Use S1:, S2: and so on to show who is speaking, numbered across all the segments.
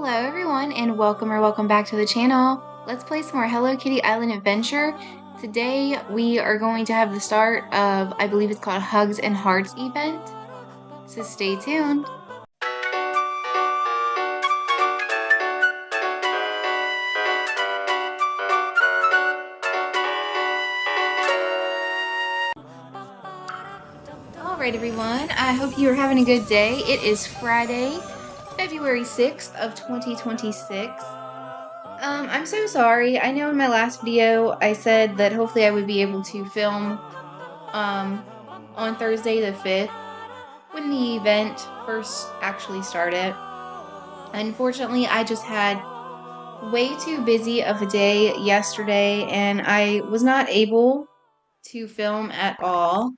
S1: Hello everyone and welcome back to the channel. Let's play some more Hello Kitty Island Adventure. Today we are going to have the start of, I believe it's called Hugs and Hearts event. So stay tuned. Alright everyone, I hope you are having a good day. It is Friday, February 6th of 2026. I'm so sorry. I know in my last video I said that hopefully I would be able to film on Thursday the 5th when the event first actually started. Unfortunately, I just had way too busy of a day yesterday and I was not able to film at all.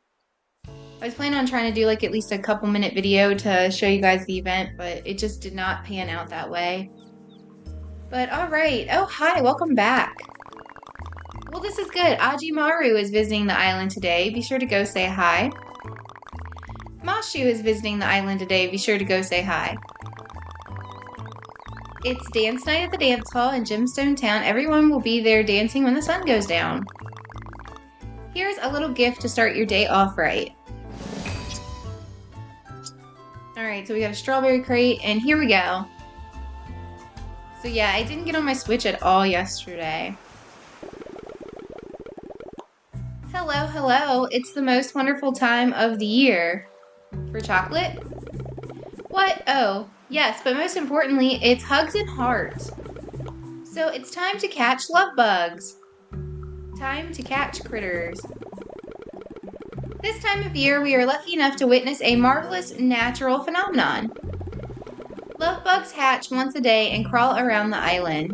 S1: I was planning on trying to do like at least a couple minute video to show you guys the event, but it just did not pan out that way. But alright. Oh, hi, welcome back. Well, this is good. Ajimaru is visiting the island today. Be sure to go say hi. Mashu is visiting the island today. Be sure to go say hi. It's dance night at the dance hall in Gemstone Town. Everyone will be there dancing when the sun goes down. Here's a little gift to start your day off right. Alright, so we got a strawberry crate, and here we go. So yeah, I didn't get on my Switch at all yesterday. Hello, hello. It's the most wonderful time of the year. For chocolate? What? Oh, yes, but most importantly, it's Hugs and Hearts. So it's time to catch love bugs. Time to catch critters. This time of year, we are lucky enough to witness a marvelous natural phenomenon. Love bugs hatch once a day and crawl around the island.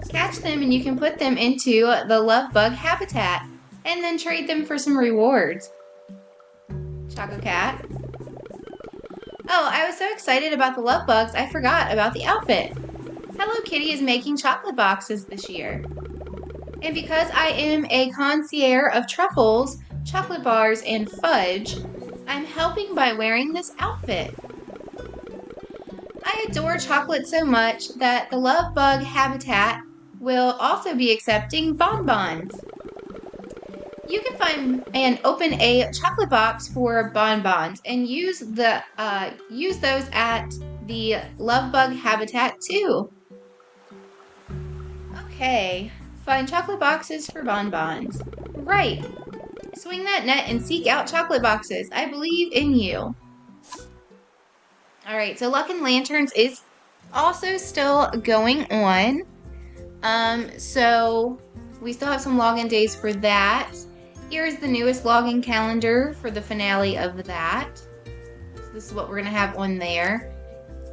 S1: Catch them and you can put them into the love bug habitat and then trade them for some rewards. Choco Cat. Oh, I was so excited about the love bugs, I forgot about the outfit. Hello Kitty is making chocolate boxes this year. And because I am a connoisseur of truffles, chocolate bars, and fudge, I'm helping by wearing this outfit. I adore chocolate so much that the love bug habitat will also be accepting bonbons. You can find and open a chocolate box for bonbons and use those at the love bug habitat too. Okay, find chocolate boxes for bonbons. Right. Swing that net and seek out chocolate boxes. I believe in you. Alright, so Luck and Lanterns is also still going on. So we still have some login days for that. Here's the newest login calendar for the finale of that. So this is what we're going to have on there.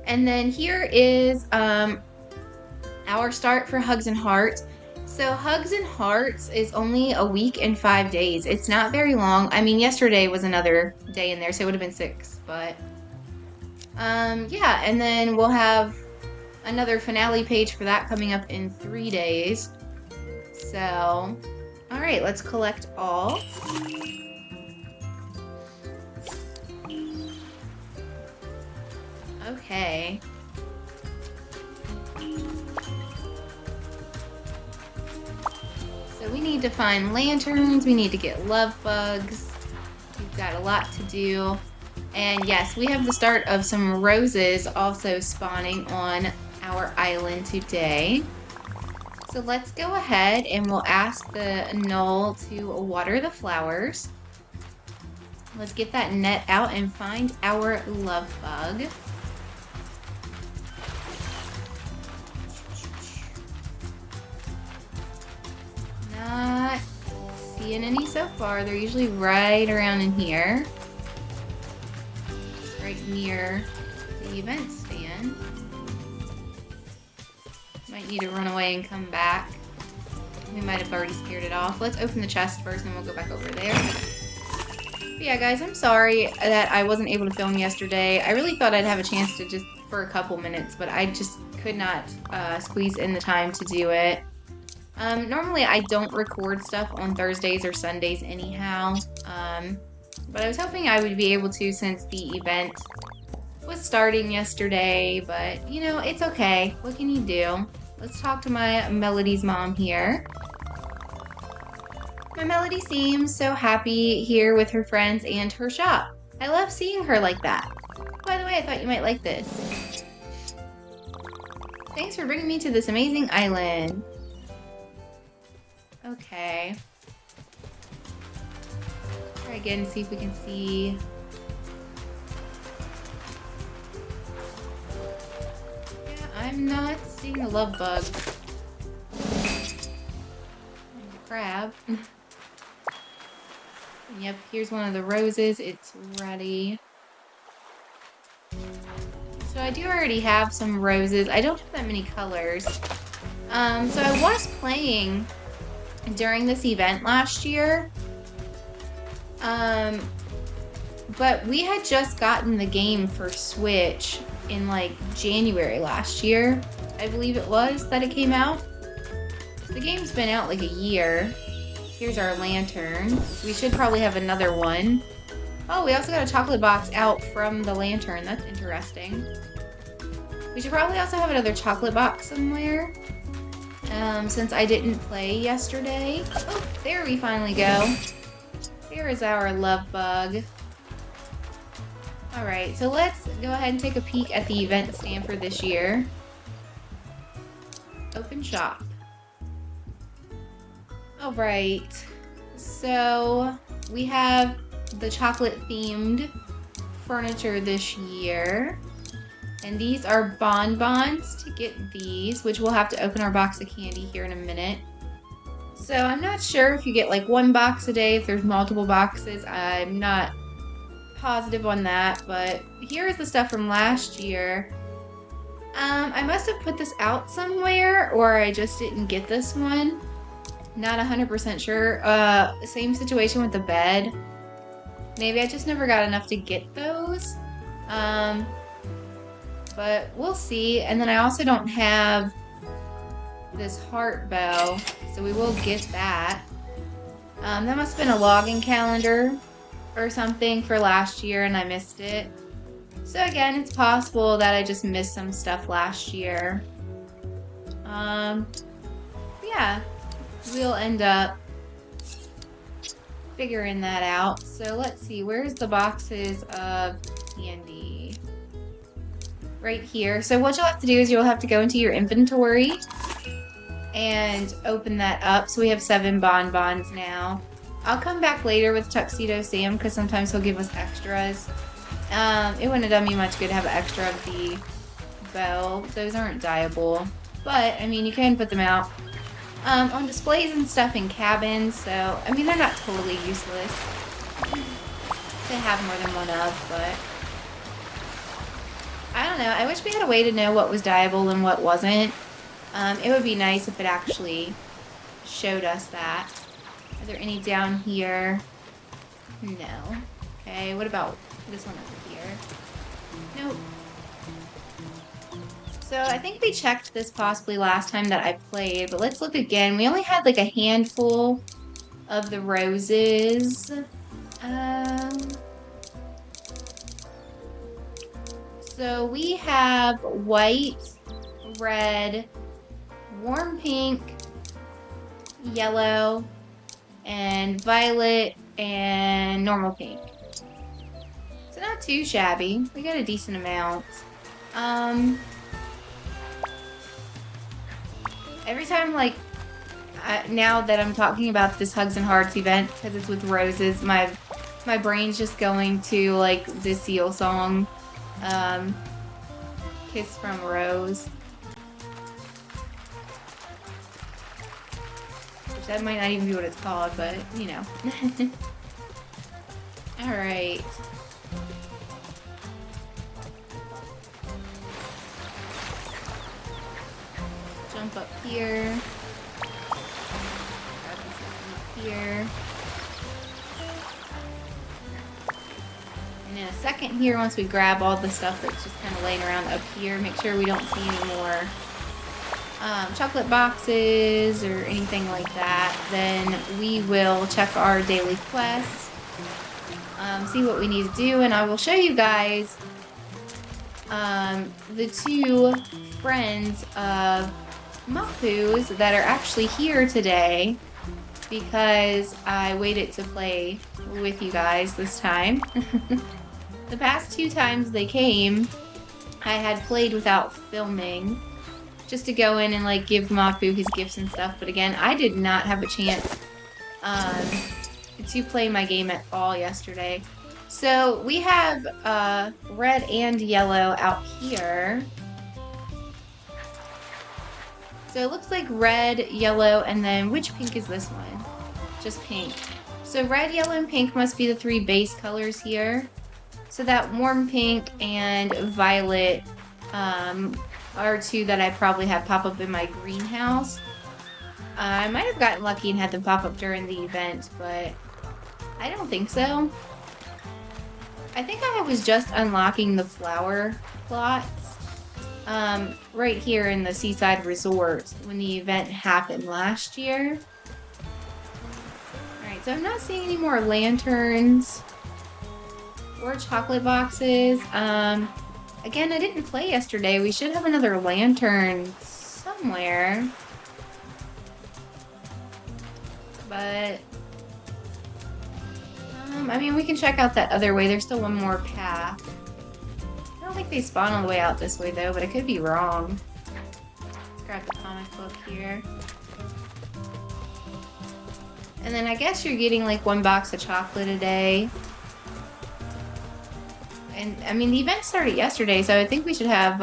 S1: And then here is our start for Hugs and Hearts. So Hugs and Hearts is only a week and 5 days. It's not very long. I mean, yesterday was another day in there, so it would have been 6. But, yeah. And then we'll have another finale page for that coming up in 3 days. So, alright, let's collect all. Okay. So we need to find lanterns, we need to get love bugs, we've got a lot to do, and yes, we have the start of some roses also spawning on our island today. So let's go ahead and we'll ask the Knoll to water the flowers. Let's get that net out and find our love bug. Not seeing any so far. They're usually right around in here. Just right near the event stand. Might need to run away and come back. We might have already scared it off. Let's open the chest first and then we'll go back over there. But yeah, guys, I'm sorry that I wasn't able to film yesterday. I really thought I'd have a chance to just for a couple minutes, but I just could not squeeze in the time to do it. Normally I don't record stuff on Thursdays or Sundays anyhow, but I was hoping I would be able to since the event was starting yesterday, but you know, it's okay. What can you do? Let's talk to my Melody's mom here. My Melody seems so happy here with her friends and her shop. I love seeing her like that. By the way, I thought you might like this. Thanks for bringing me to this amazing island. Okay. Try again and see if we can see. Yeah, I'm not seeing a love bug. Crab. Yep, here's one of the roses. It's ready. So I do already have some roses. I don't have that many colors. So I was playing during this event last year. But we had just gotten the game for Switch in like January last year. I believe it was that it came out. The game's been out like a year. Here's our lantern. We should probably have another one. Oh, we also got a chocolate box out from the lantern. That's interesting. We should probably also have another chocolate box somewhere. Since I didn't play yesterday. Oh, there we finally go. Here is our love bug. Alright, so let's go ahead and take a peek at the event stand for this year. Open shop. Alright, so we have the chocolate themed furniture this year. And these are bonbons to get these, which we'll have to open our box of candy here in a minute. So I'm not sure if you get like one box a day, if there's multiple boxes. I'm not positive on that, but here is the stuff from last year. I must have put this out somewhere, or I just didn't get this one. Not 100% sure. Same situation with the bed. Maybe I just never got enough to get those. But we'll see. And then I also don't have this heart bow, so we will get that. That must have been a login calendar or something for last year and I missed it. So again, it's possible that I just missed some stuff last year. Yeah, we'll end up figuring that out. So let's see, where's the boxes of candy? Right here. So what you'll have to do is you'll have to go into your inventory and open that up. So we have 7 bonbons now. I'll come back later with Tuxedo Sam because sometimes he'll give us extras. It wouldn't have done me much good to have an extra of the bow. Those aren't dyeable. But, I mean, you can put them out on displays and stuff in cabins. So, I mean, they're not totally useless. They have more than one of, but I don't know. I wish we had a way to know what was dyeable and what wasn't. It would be nice if it actually showed us that. Are there any down here? No. Okay, what about this one over here? Nope. So I think we checked this possibly last time that I played, but let's look again. We only had like a handful of the roses. So we have white, red, warm pink, yellow, and violet, and normal pink. So not too shabby. We got a decent amount. Every time, like, now that I'm talking about this Hugs and Hearts event, because it's with roses, my brain's just going to, like, the Seal song, Kiss from a Rose. Which that might not even be what it's called, but, you know. Alright. Jump up here. Grab this up here. And in a second here, once we grab all the stuff that's just kind of laying around up here, make sure we don't see any more chocolate boxes or anything like that, then we will check our daily quests, see what we need to do, and I will show you guys the two friends of Mapu's that are actually here today because I waited to play with you guys this time. The past 2 times they came, I had played without filming just to go in and like give Mapu his gifts and stuff. But again, I did not have a chance to play my game at all yesterday. So we have red and yellow out here. So it looks like red, yellow, and then which pink is this one? Just pink. So red, yellow, and pink must be the 3 base colors here. So that warm pink and violet are 2 that I probably have pop up in my greenhouse. I might have gotten lucky and had them pop up during the event, but I don't think so. I think I was just unlocking the flower plots right here in the Seaside Resort when the event happened last year. Alright, so I'm not seeing any more lanterns or chocolate boxes. Again, I didn't play yesterday. We should have another lantern somewhere. But I mean, we can check out that other way. There's still one more path. I don't think they spawn all the way out this way, though, but I could be wrong. Let's grab the comic book here. And then I guess you're getting, like, 1 box of chocolate a day. And, I mean, the event started yesterday, so I think we should have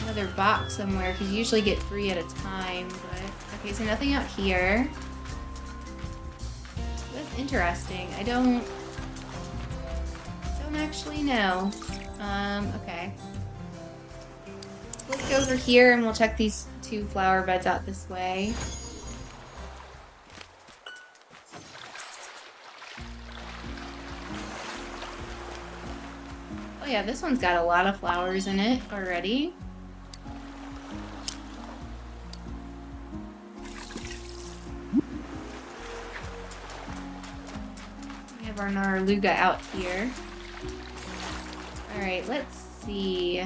S1: another box somewhere, because you usually get 3 at a time. But okay, so nothing out here. That's interesting. I don't actually know. Okay. Let's go over here and we'll check these 2 flower beds out this way. Oh yeah, this one's got a lot of flowers in it already. We have our Narluga out here. Alright, let's see.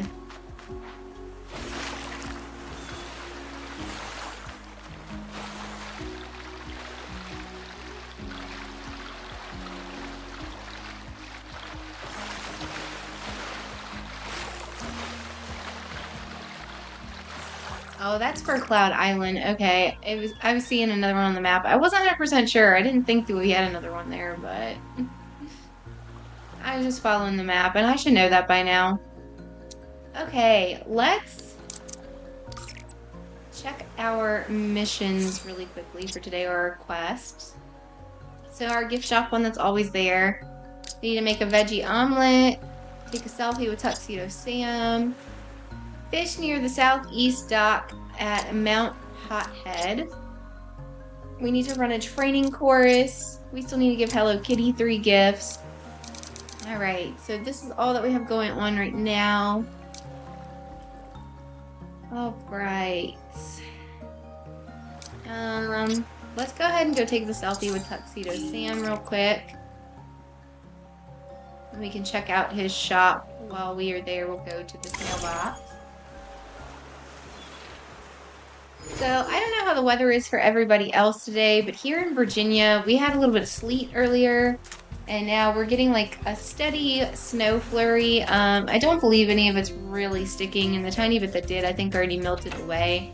S1: Oh, that's for Cloud Island. Okay, I was seeing another one on the map. I wasn't 100% sure. I didn't think that we had another one there, but I was just following the map, and I should know that by now. Okay, let's check our missions really quickly for today, or our quest. So our gift shop one that's always there. We need to make a veggie omelet, take a selfie with Tuxedo Sam, fish near the southeast dock at Mount Hothead. We need to run a training chorus. We still need to give Hello Kitty 3 gifts. Alright, so this is all that we have going on right now. Alright. Let's go ahead and go take the selfie with Tuxedo Sam real quick. And we can check out his shop while we are there. We'll go to this mailbox. So, I don't know how the weather is for everybody else today, but here in Virginia, we had a little bit of sleet earlier, and now we're getting like a steady snow flurry. I don't believe any of it's really sticking, and the tiny bit that did, I think already melted away.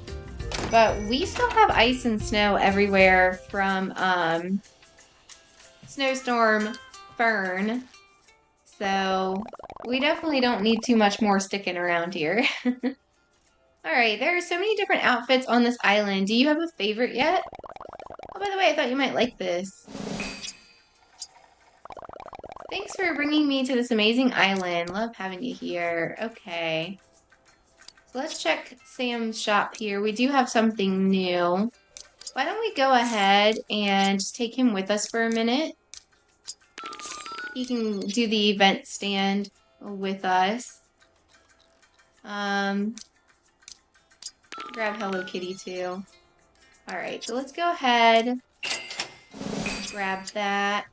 S1: But we still have ice and snow everywhere from Snowstorm Fern, so we definitely don't need too much more sticking around here. Alright, there are so many different outfits on this island. Do you have a favorite yet? Oh, by the way, I thought you might like this. Thanks for bringing me to this amazing island. Love having you here. Okay. So let's check Sam's shop here. We do have something new. Why don't we go ahead and just take him with us for a minute? He can do the event stand with us. Grab Hello Kitty too. Alright, so let's go ahead. Grab that.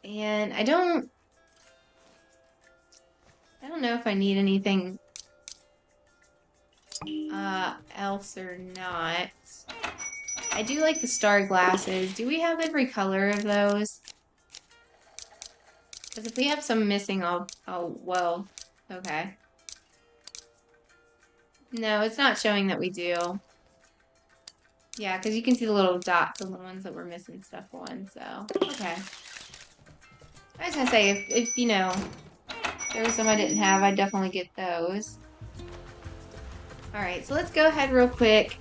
S1: And I don't I don't know if I need anything else or not. I do like the star glasses. Do we have every color of those? Because if we have some missing, whoa. Okay. No, it's not showing that we do. Yeah, because you can see the little dots on the ones that we're missing stuff on, so, okay. I was gonna say, if you know, there was some I didn't have, I'd definitely get those. Alright, so let's go ahead real quick,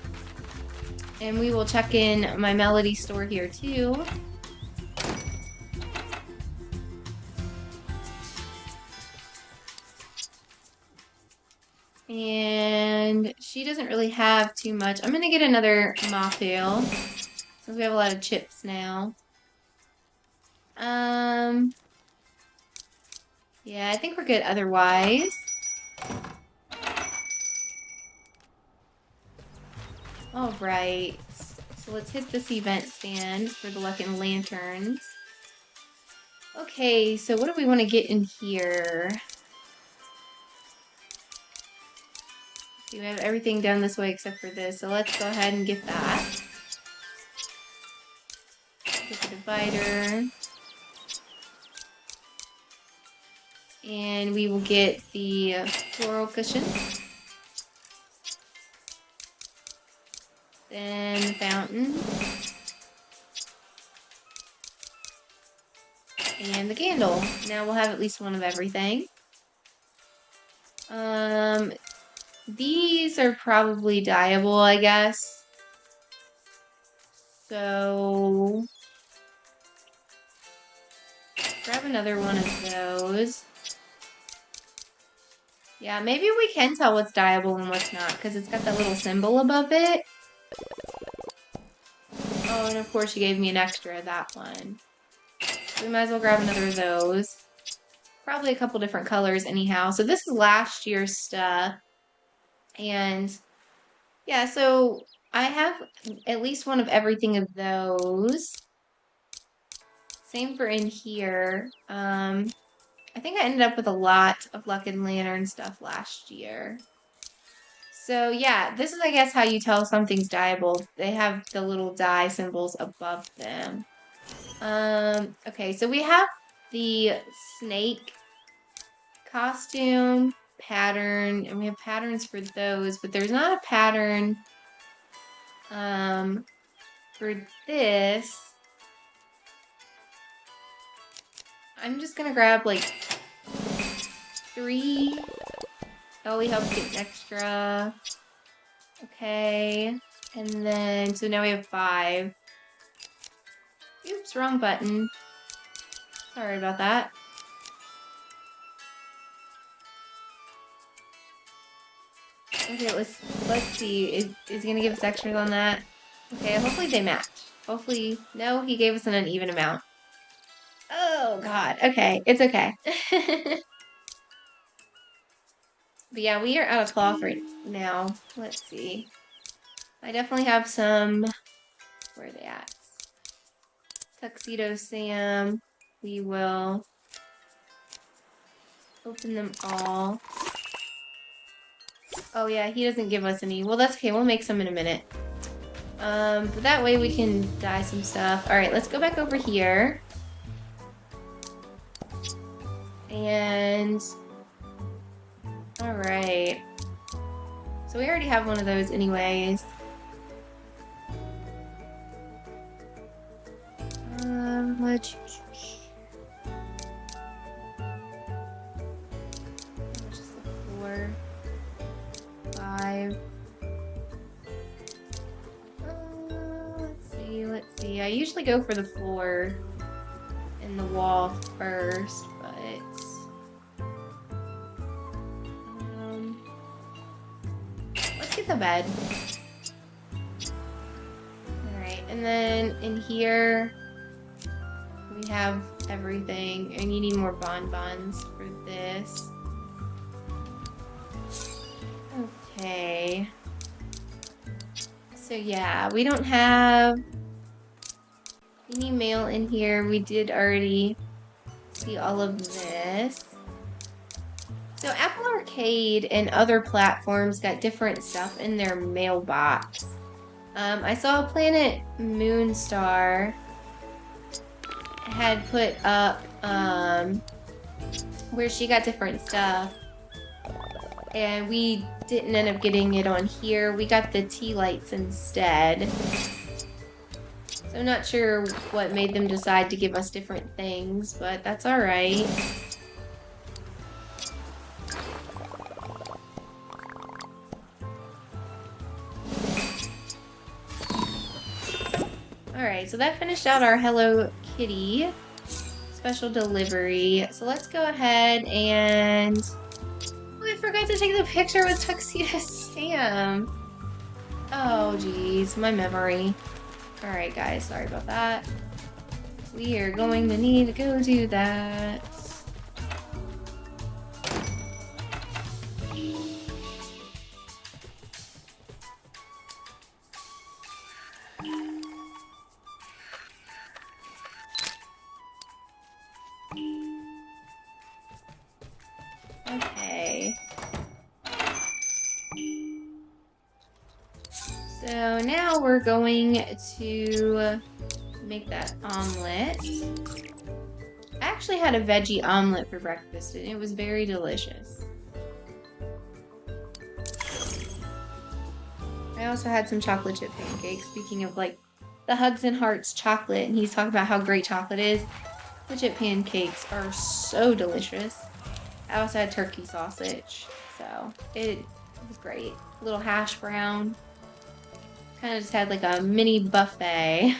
S1: and we will check in my Melody store here, too. And she doesn't really have too much. I'm gonna get another mocktail, since we have a lot of chips now. Yeah, I think we're good otherwise. All right, so let's hit this event stand for the Luck and Lanterns. Okay, so what do we want to get in here? See, we have everything down this way except for this, so let's go ahead and get that. Get the divider. And we will get the floral cushion. Then the fountain. And the candle. Now we'll have at least one of everything. These are probably dyeable, I guess. So grab another one of those. Yeah, maybe we can tell what's dyeable and what's not, because it's got that little symbol above it. Oh, and of course you gave me an extra of that one. So we might as well grab another of those. Probably a couple different colors anyhow. So this is last year's stuff. And yeah, so I have at least one of everything of those. Same for in here. I think I ended up with a lot of Luck and Lantern stuff last year. So yeah, this is, I guess, how you tell something's dyeable. They have the little dye symbols above them. Okay, so we have the snake costume pattern, and we have patterns for those, but there's not a pattern for this. I'm just gonna grab like 3. Oh, we helped get an extra. Okay. And then, so now we have 5. Oops, wrong button. Sorry about that. Okay, let's see. Is he gonna give us extras on that? Okay, hopefully they match. Hopefully, no, he gave us an uneven amount. Oh, God. Okay, it's okay. But yeah, we are out of cloth right now. Let's see. I definitely have some... Where are they at? Tuxedo Sam. We will open them all. Oh yeah, he doesn't give us any. Well, that's okay. We'll make some in a minute. But that way we can dye some stuff. All right, let's go back over here. And... all right. So we already have one of those anyways. Let's... just look 4, 5. Let's see. I usually go for the floor and the wall first, but let's get the bed. Alright, and then in here we have everything, and you need more bonbons for this. Okay. So yeah, we don't have any mail in here. We did already see all of this. So Apple Arcade and other platforms got different stuff in their mailbox. I saw Planet Moonstar had put up where she got different stuff, and we didn't end up getting it on here. We got the tea lights instead. So I'm not sure what made them decide to give us different things, but that's all right. Alright, so that finished out our Hello Kitty special delivery. So let's go ahead and... Oh, I forgot to take the picture with Tuxedo Sam. Oh, geez, my memory. Alright, guys, sorry about that. We are going to need to go do that. Okay. So now we're going to make that omelet. I actually had a veggie omelet for breakfast and it was very delicious. I also had some chocolate chip pancakes. Speaking of like the Hugs and Hearts chocolate, and he's talking about how great chocolate is. The chip pancakes are so delicious. I also had turkey sausage, so it was great. A little hash brown. Kind of just had like a mini buffet.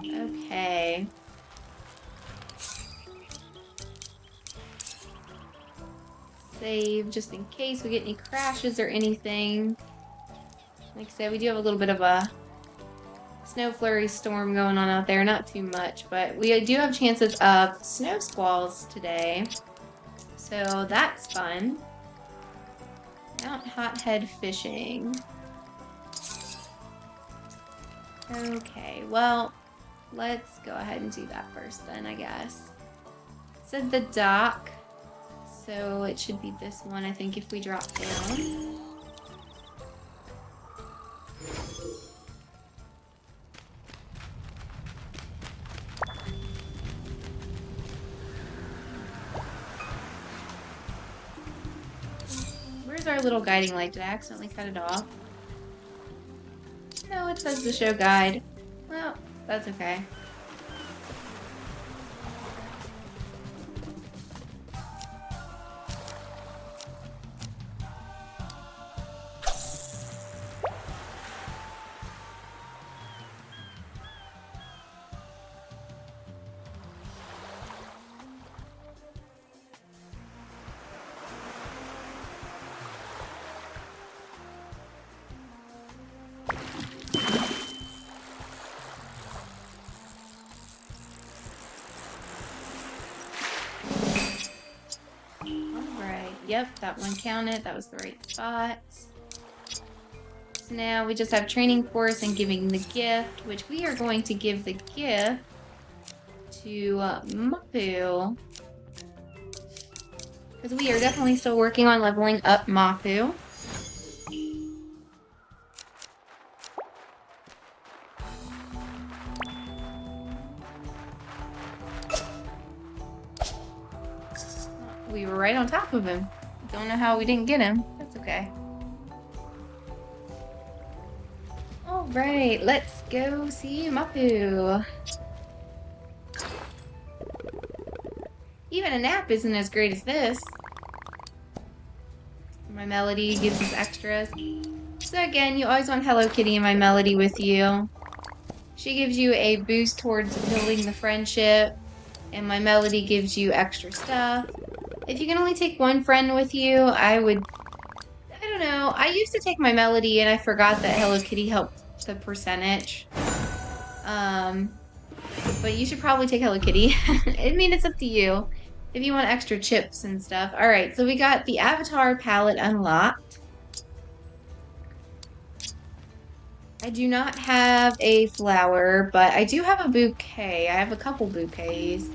S1: Okay. Save just in case we get any crashes or anything. Like I said, we do have a little bit of a snow flurry storm going on out there. Not too much, but we do have chances of snow squalls today. So that's fun. Mount Hothead fishing. Okay, well, let's go ahead and do that first then, I guess. It said the dock, so it should be this one, I think, if we drop down. Where's our little guiding light? Did I accidentally cut it off? No, it says the show guide. Well, that's okay. Yep, that one counted. That was the right spot. So now we just have training course and giving the gift, which we are going to give the gift to Mapu. Because we are definitely still working on leveling up Mapu. We were right on top of him. Don't know how we didn't get him. That's okay. Alright, let's go see Mapu. Even a nap isn't as great as this. My Melody gives us extras. So again, you always want Hello Kitty and My Melody with you. She gives you a boost towards building the friendship, and My Melody gives you extra stuff. If you can only take one friend with you, I don't know. I used to take My Melody and I forgot that Hello Kitty helped the percentage. But you should probably take Hello Kitty. I mean, it's up to you. If you want extra chips and stuff. Alright, so we got the Avatar palette unlocked. I do not have a flower, but I do have a bouquet. I have a couple bouquets.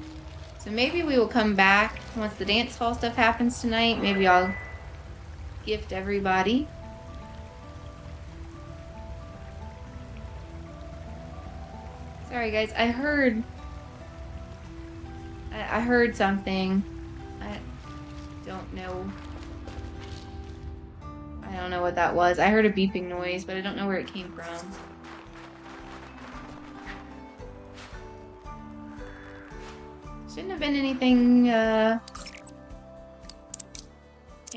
S1: so maybe we will come back once the dance hall stuff happens tonight. Maybe I'll gift everybody. Sorry guys, I heard something. I don't know. I don't know what that was. I heard a beeping noise, but I don't know where it came from. Shouldn't have been anything in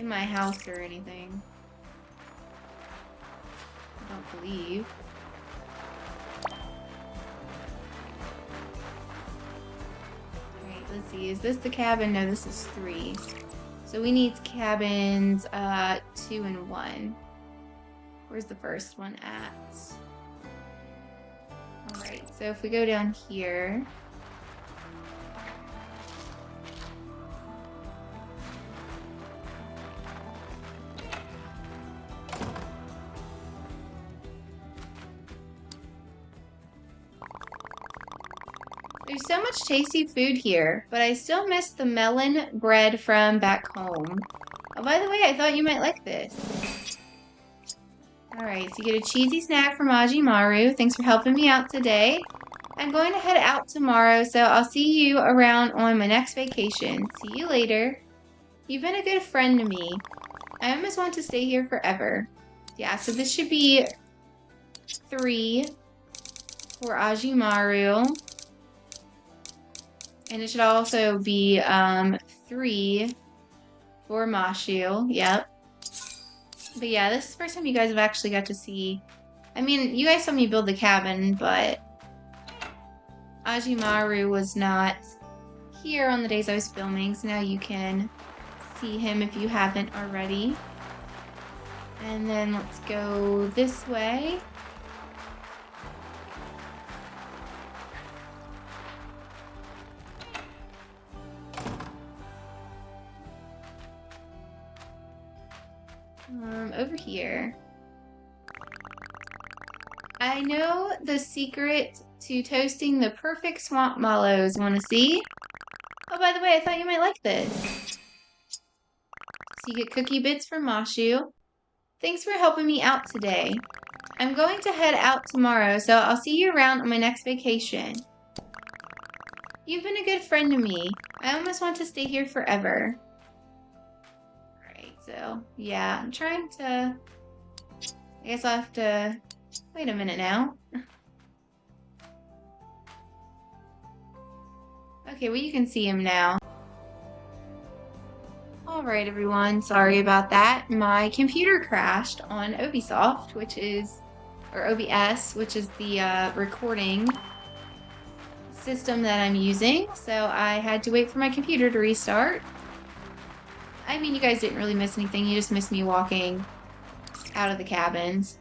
S1: my house or anything. I don't believe. Alright, let's see. Is this the cabin? No, this is 3. So we need cabins 2 and 1. Where's the first one at? Alright, so if we go down here. There's so much tasty food here, but I still miss the melon bread from back home. Oh, by the way, I thought you might like this. Alright, so you get a cheesy snack from Ajimaru. Thanks for helping me out today. I'm going to head out tomorrow, so I'll see you around on my next vacation. See you later. You've been a good friend to me. I almost want to stay here forever. Yeah, so this should be 3 for Ajimaru. And it should also be 3 for Mashu. Yep. But yeah, this is the first time you guys have actually got to see. I mean, you guys saw me build the cabin, but Ajimaru was not here on the days I was filming, so now you can see him if you haven't already. And then let's go this way. Over here. I know the secret to toasting the perfect swamp mallows. Want to see? Oh, by the way, I thought you might like this. So you get cookie bits from Mashu. Thanks for helping me out today. I'm going to head out tomorrow, so I'll see you around on my next vacation. You've been a good friend to me. I almost want to stay here forever. So, yeah, I'm trying to... I guess I'll have to... Wait a minute now. Okay, well, you can see him now. Alright, everyone. Sorry about that. My computer crashed on Ubisoft, which is... Or OBS, which is the recording system that I'm using. So I had to wait for my computer to restart. I mean, you guys didn't really miss anything. You just missed me walking out of the cabins.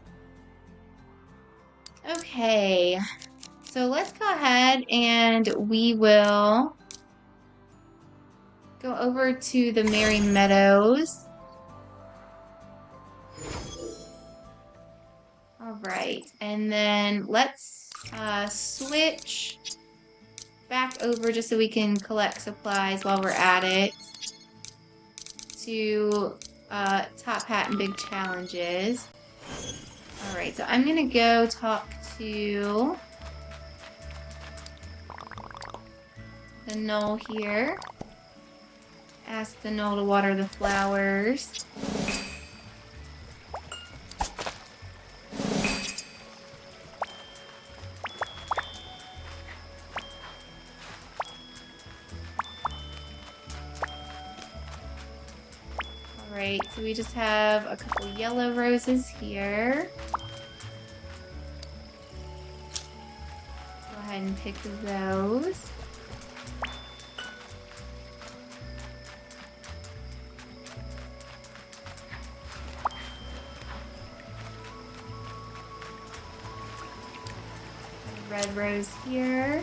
S1: Okay. So let's go ahead and we will go over to the Merry Meadows. Alright. And then let's switch back over just so we can collect supplies while we're at it. To Top Hat and Big Challenges. Alright, so I'm gonna go talk to the knoll here. Ask the knoll to water the flowers. Alright, so we just have a couple yellow roses here. Go ahead and pick those. A red rose here.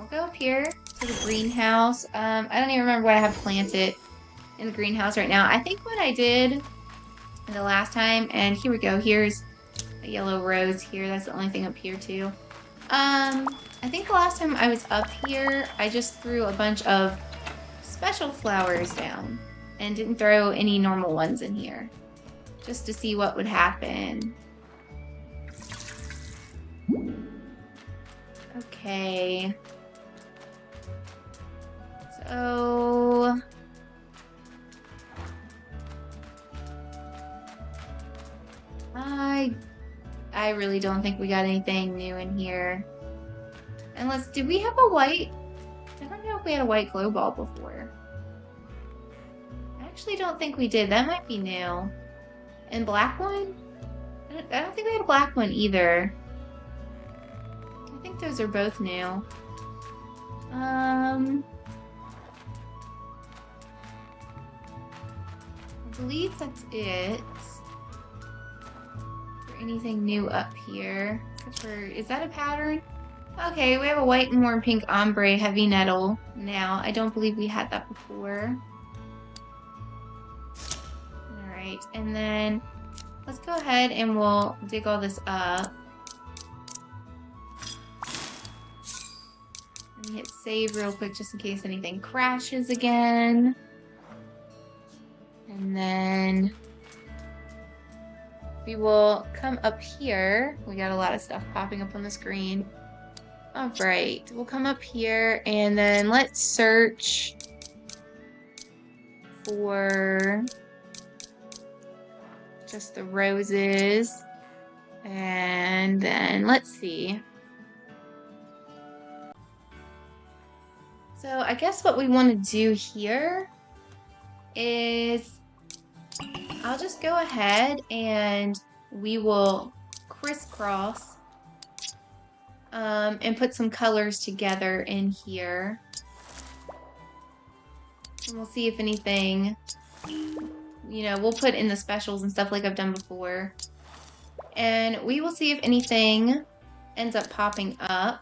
S1: go up here to the greenhouse. I don't even remember what I have planted in the greenhouse right now. I think what I did the last time, and here we go. Here's a yellow rose here. That's the only thing up here too. I think the last time I was up here, I just threw a bunch of special flowers down and didn't throw any normal ones in here, just to see what would happen. Okay. So I really don't think we got anything new in here. Unless, did we have a white? I don't know if we had a white glow ball before. I actually don't think we did. That might be new. And black one? I don't think we had a black one either. I think those are both new. I believe that's it. Anything new up here? Except for, is that a pattern? Okay, we have a white and more pink ombre heavy nettle now. I don't believe we had that before. Alright, and then let's go ahead and we'll dig all this up. Let me hit save real quick just in case anything crashes again. And then we will come up here. We got a lot of stuff popping up on the screen. All right, we'll come up here and then let's search for just the roses. And then let's see. So I guess what we want to do here is I'll just go ahead and we will crisscross and put some colors together in here. And we'll see if anything, you know, we'll put in the specials and stuff like I've done before. And we will see if anything ends up popping up.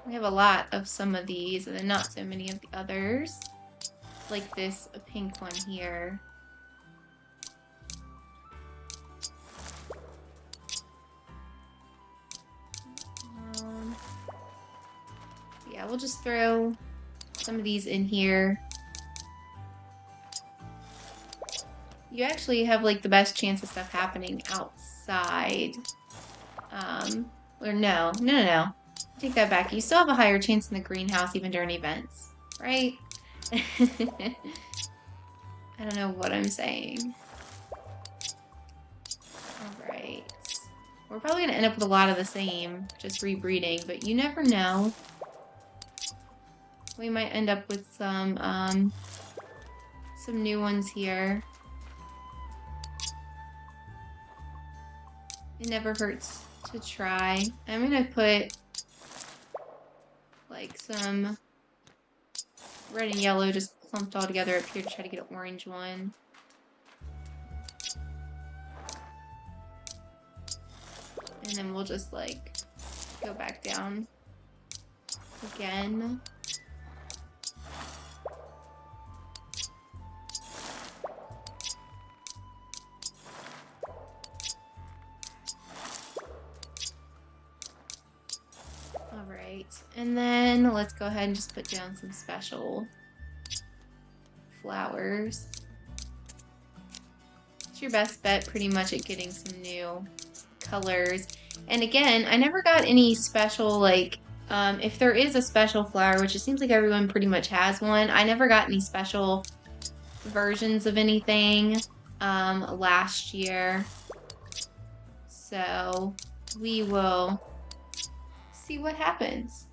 S1: We have a lot of some of these and then not so many of the others. Like this pink one here. Yeah, we'll just throw some of these in here. You actually have like the best chance of stuff happening outside. Or no. Take that back. You still have a higher chance in the greenhouse even during events, right? I don't know what I'm saying. Alright. We're probably going to end up with a lot of the same, just rebreeding, but you never know. We might end up with some new ones here. It never hurts to try. I'm going to put like some red and yellow just clumped all together up here to try to get an orange one. And then we'll just like go back down again. And then let's go ahead and just put down some special flowers. It's your best bet pretty much at getting some new colors. And again, I never got any special, like, if there is a special flower, which it seems like everyone pretty much has one, I never got any special versions of anything last year. So we will see what happens.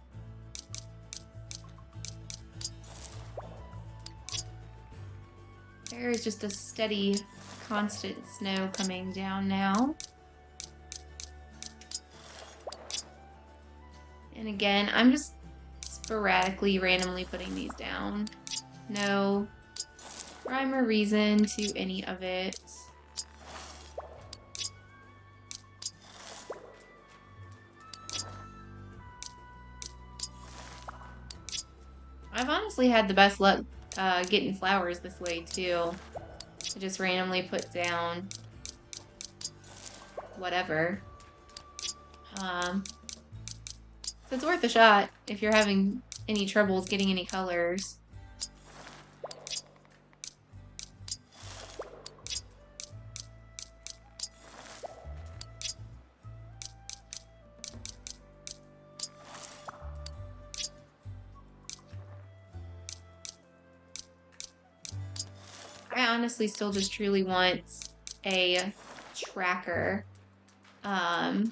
S1: There is just a steady, constant snow coming down now. And again, I'm just sporadically, randomly putting these down. No rhyme or reason to any of it. I've honestly had the best luck getting flowers this way too. I just randomly put down whatever. So it's worth a shot if you're having any troubles getting any colors. I honestly still just truly want a tracker to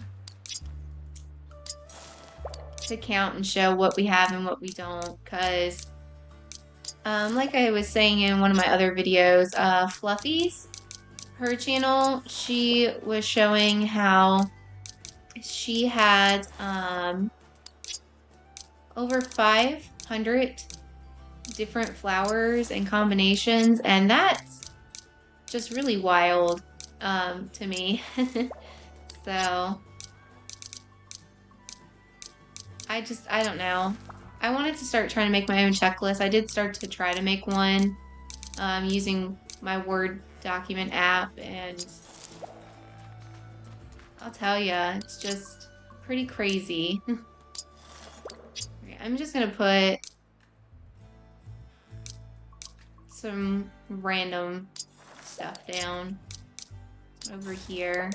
S1: count and show what we have and what we don't, because like I was saying in one of my other videos, Fluffy's, her channel, she was showing how she had over 500 different flowers and combinations, and that's just really wild to me. So I don't know. I wanted to start trying to make my own checklist. I did start to try to make one using my Word document app, and I'll tell you, it's just pretty crazy. Okay, I'm just gonna put some random stuff down over here.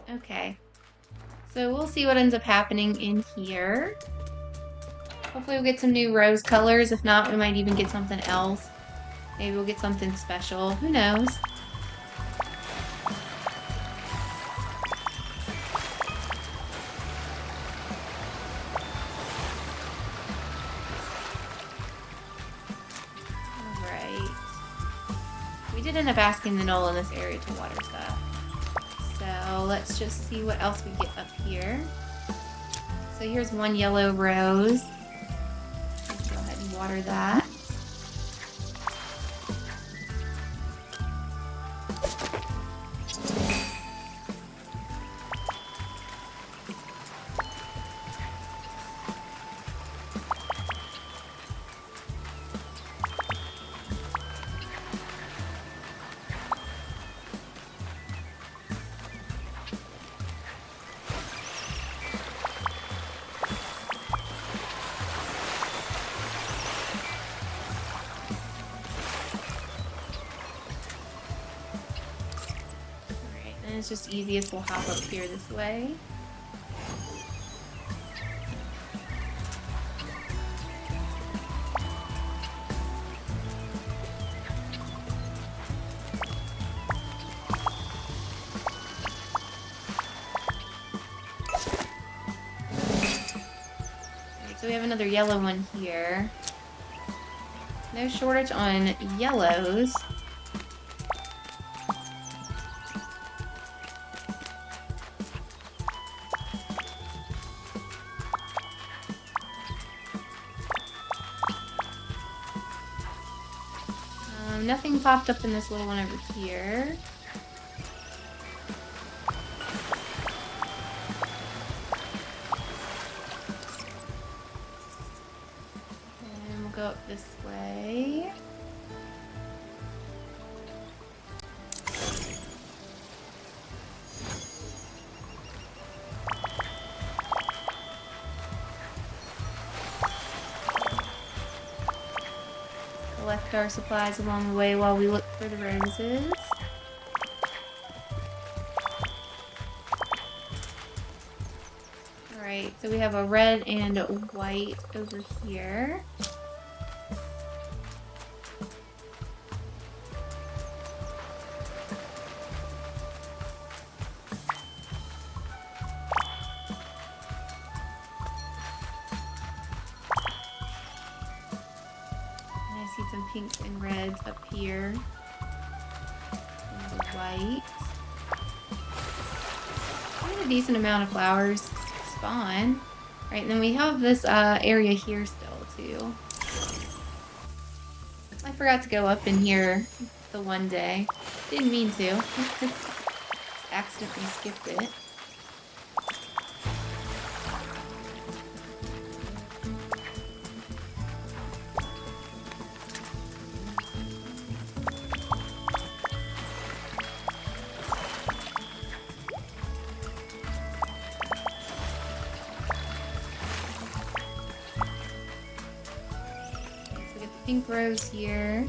S1: Okay, so we'll see what ends up happening in here. Hopefully we'll get some new rose colors. If not, we might even get something else. Maybe we'll get something special. Who knows? Alright. We did end up asking the knoll in this area to water stuff. So let's just see what else we get up here. So here's one yellow rose. Let's go ahead and water that. It's just easiest, we'll hop up here this way. Okay, so we have another yellow one here. No shortage on yellows. Nothing popped up in this little one over here. And we'll go up this way. Collect our supplies along the way while we look for the roses. Alright, so we have a red and a white over here. See some pinks and reds up here. And the white. a decent amount of flowers spawn. Right, and then we have this area here still too. I forgot to go up in here the one day. Didn't mean to. Accidentally skipped it. Pink rose here.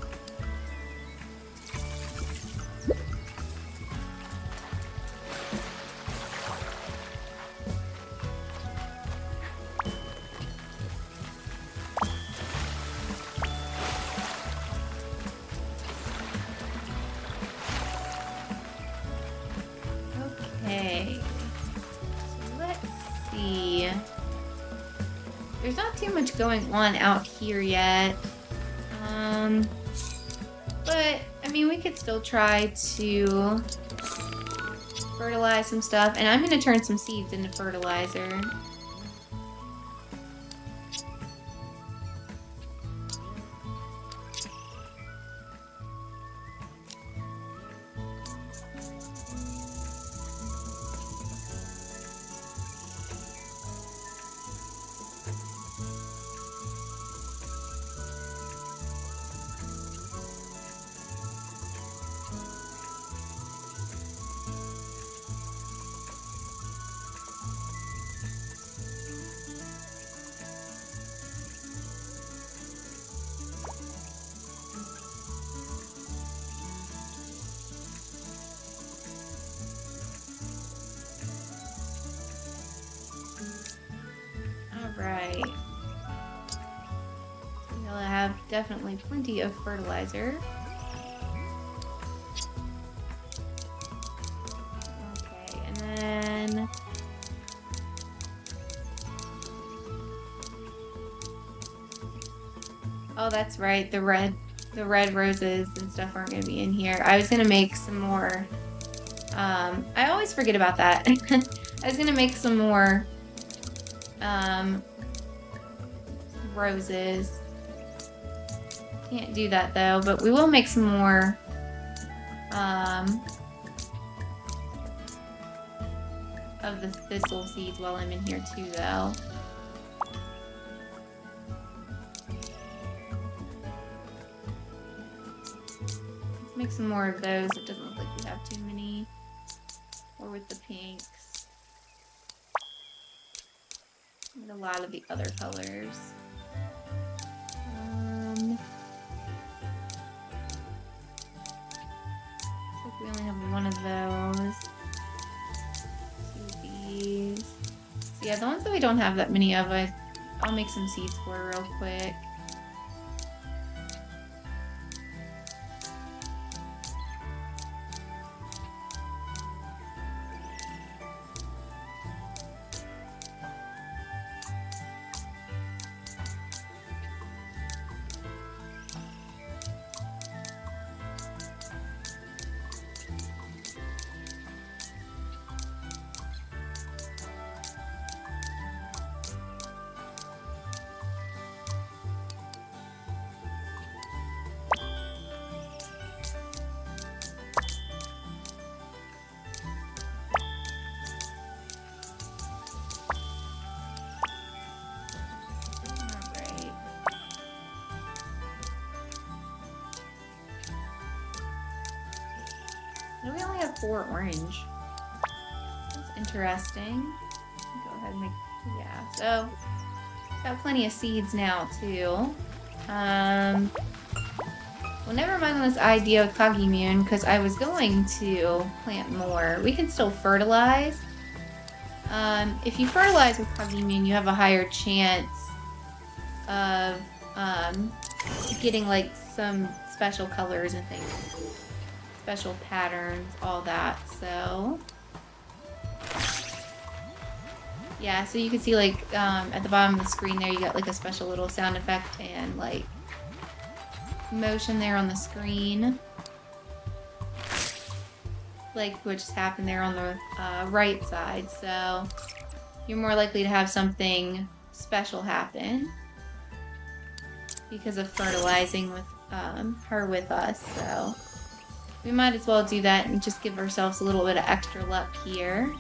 S1: Okay. So let's see. There's not too much going on out here yet. But, I mean, we could still try to fertilize some stuff. And I'm going to turn some seeds into fertilizer. Right. We'll have definitely plenty of fertilizer. Okay, and then oh, that's right. The red roses and stuff aren't going to be in here. I was going to make some more. I always forget about that. I was going to make some more roses. Can't do that though, but we will make some more of the thistle seeds while I'm in here too though. Let's make some more of those. It doesn't look like we have too many. Or with the pinks. And a lot of the other colors. Looks like we only have one of those. Two of these. So yeah, the ones that we don't have that many of, I'll make some seeds for real quick. We only have 4 orange. That's interesting. Go ahead and make, yeah, so got plenty of seeds now too. Well, never mind on this idea of Kagimune, because I was going to plant more. We can still fertilize. If you fertilize with Kagimune, you have a higher chance of getting like some special colors and things. Special patterns, all that, so yeah, so you can see like at the bottom of the screen there you got like a special little sound effect and like motion there on the screen. like what just happened there on the right side, so you're more likely to have something special happen because of fertilizing with her with us, so we might as well do that and just give ourselves a little bit of extra luck here.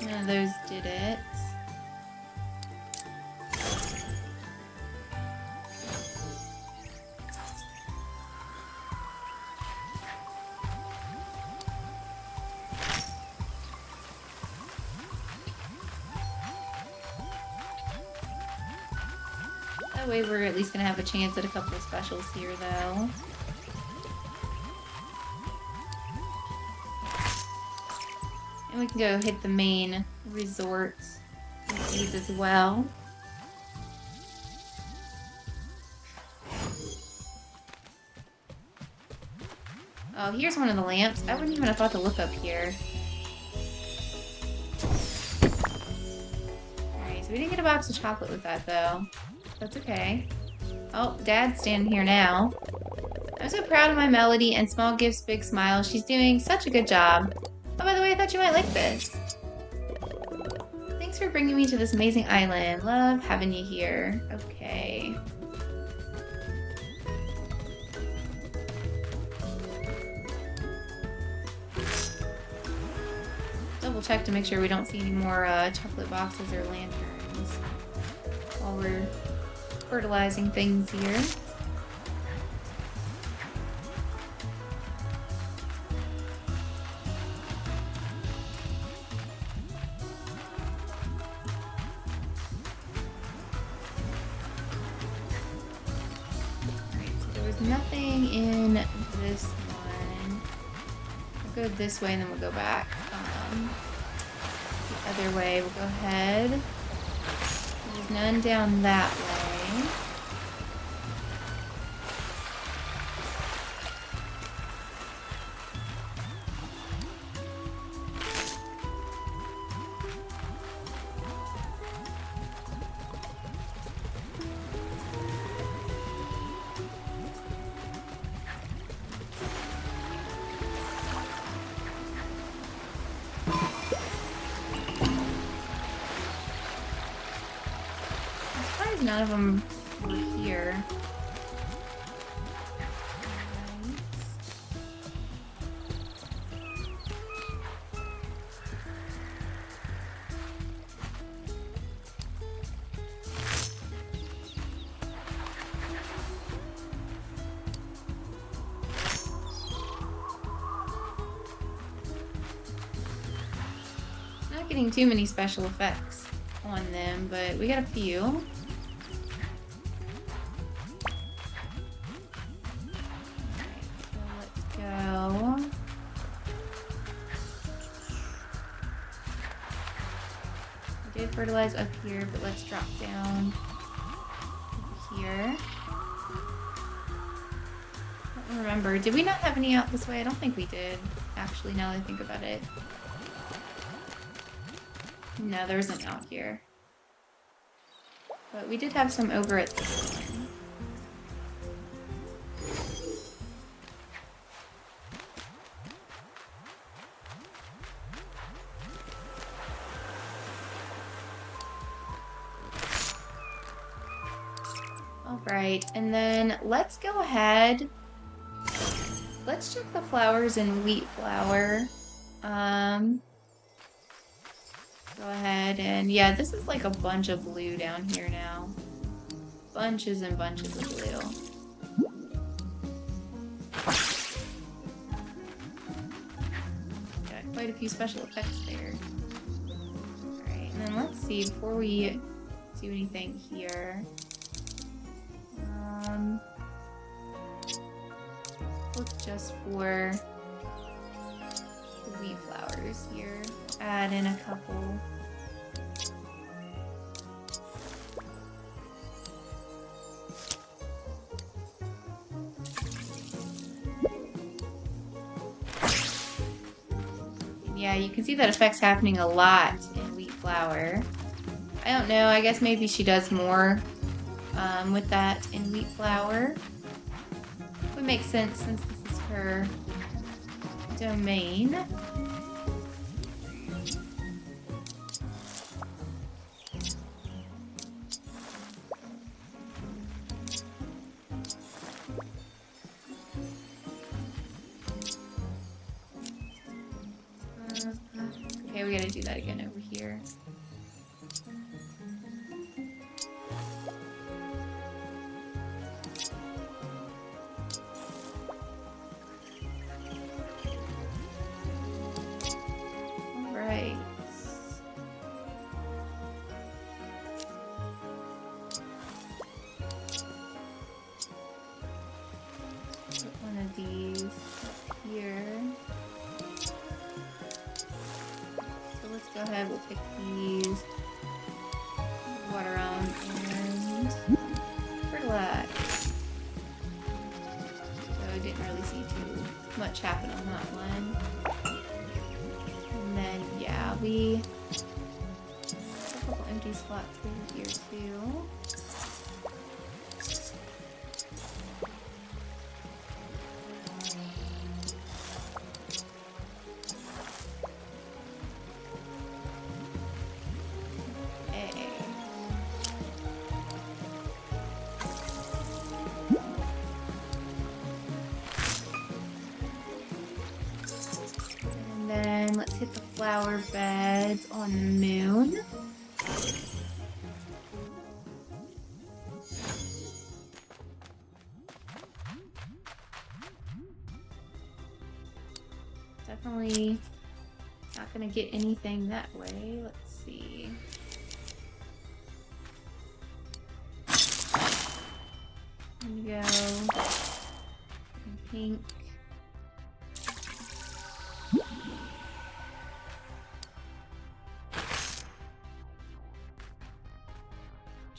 S1: None of those did it. That way we're at least going to have a chance at a couple of specials here, though. And we can go hit the main resorts with these as well. Oh, here's one of the lamps. I wouldn't even have thought to look up here. Alright, so we didn't get a box of chocolate with that, though. That's okay. Oh, Dad's standing here now. I'm so proud of my Melody, and small gifts, big smiles. She's doing such a good job. Oh, by the way, I thought you might like this. Thanks for bringing me to this amazing island. Love having you here. Okay. Double check to make sure we don't see any more chocolate boxes or lanterns while we're fertilizing things here. Nothing in this one. We'll go this way and then we'll go back. The other way, we'll go ahead. There's none down that way. None of them were here. Not getting too many special effects on them, but we got a few. Fertilize up here, but let's drop down here. I don't remember. Did we not have any out this way? I don't think we did. Actually, now that I think about it. No, there isn't out here. But we did have some over at this one. Right, and then let's go ahead. Let's check the flowers in wheat flour. Go ahead and yeah, this is like a bunch of blue down here now. Bunches and bunches of blue. Got quite a few special effects there. Alright, and then let's see before we do anything here. Look just for the wheat flowers here. Add in a couple. Yeah, you can see that effect's happening a lot in wheat flour. I don't know, I guess maybe she does more with that in wheat flour. Would make sense since this is her domain. Okay, we gotta do that again over here. Alright. Put one of these up here. So let's go ahead, we'll take these, water on, and fertilize. So I didn't really see too much happen on that one. And then, yeah, we have a couple empty slots over here too. Then let's hit the flower beds on the moon. Definitely not gonna get anything that way. Let's see. There we go. And pink.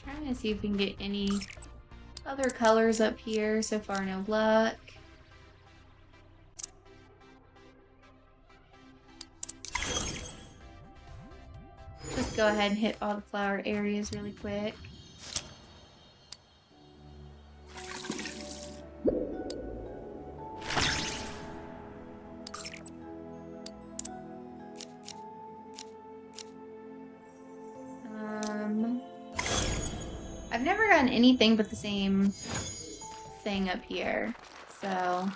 S1: Trying to see if we can get any other colors up here. So far, no luck. Just go ahead and hit all the flower areas really quick. I've never gotten anything but the same thing up here, so...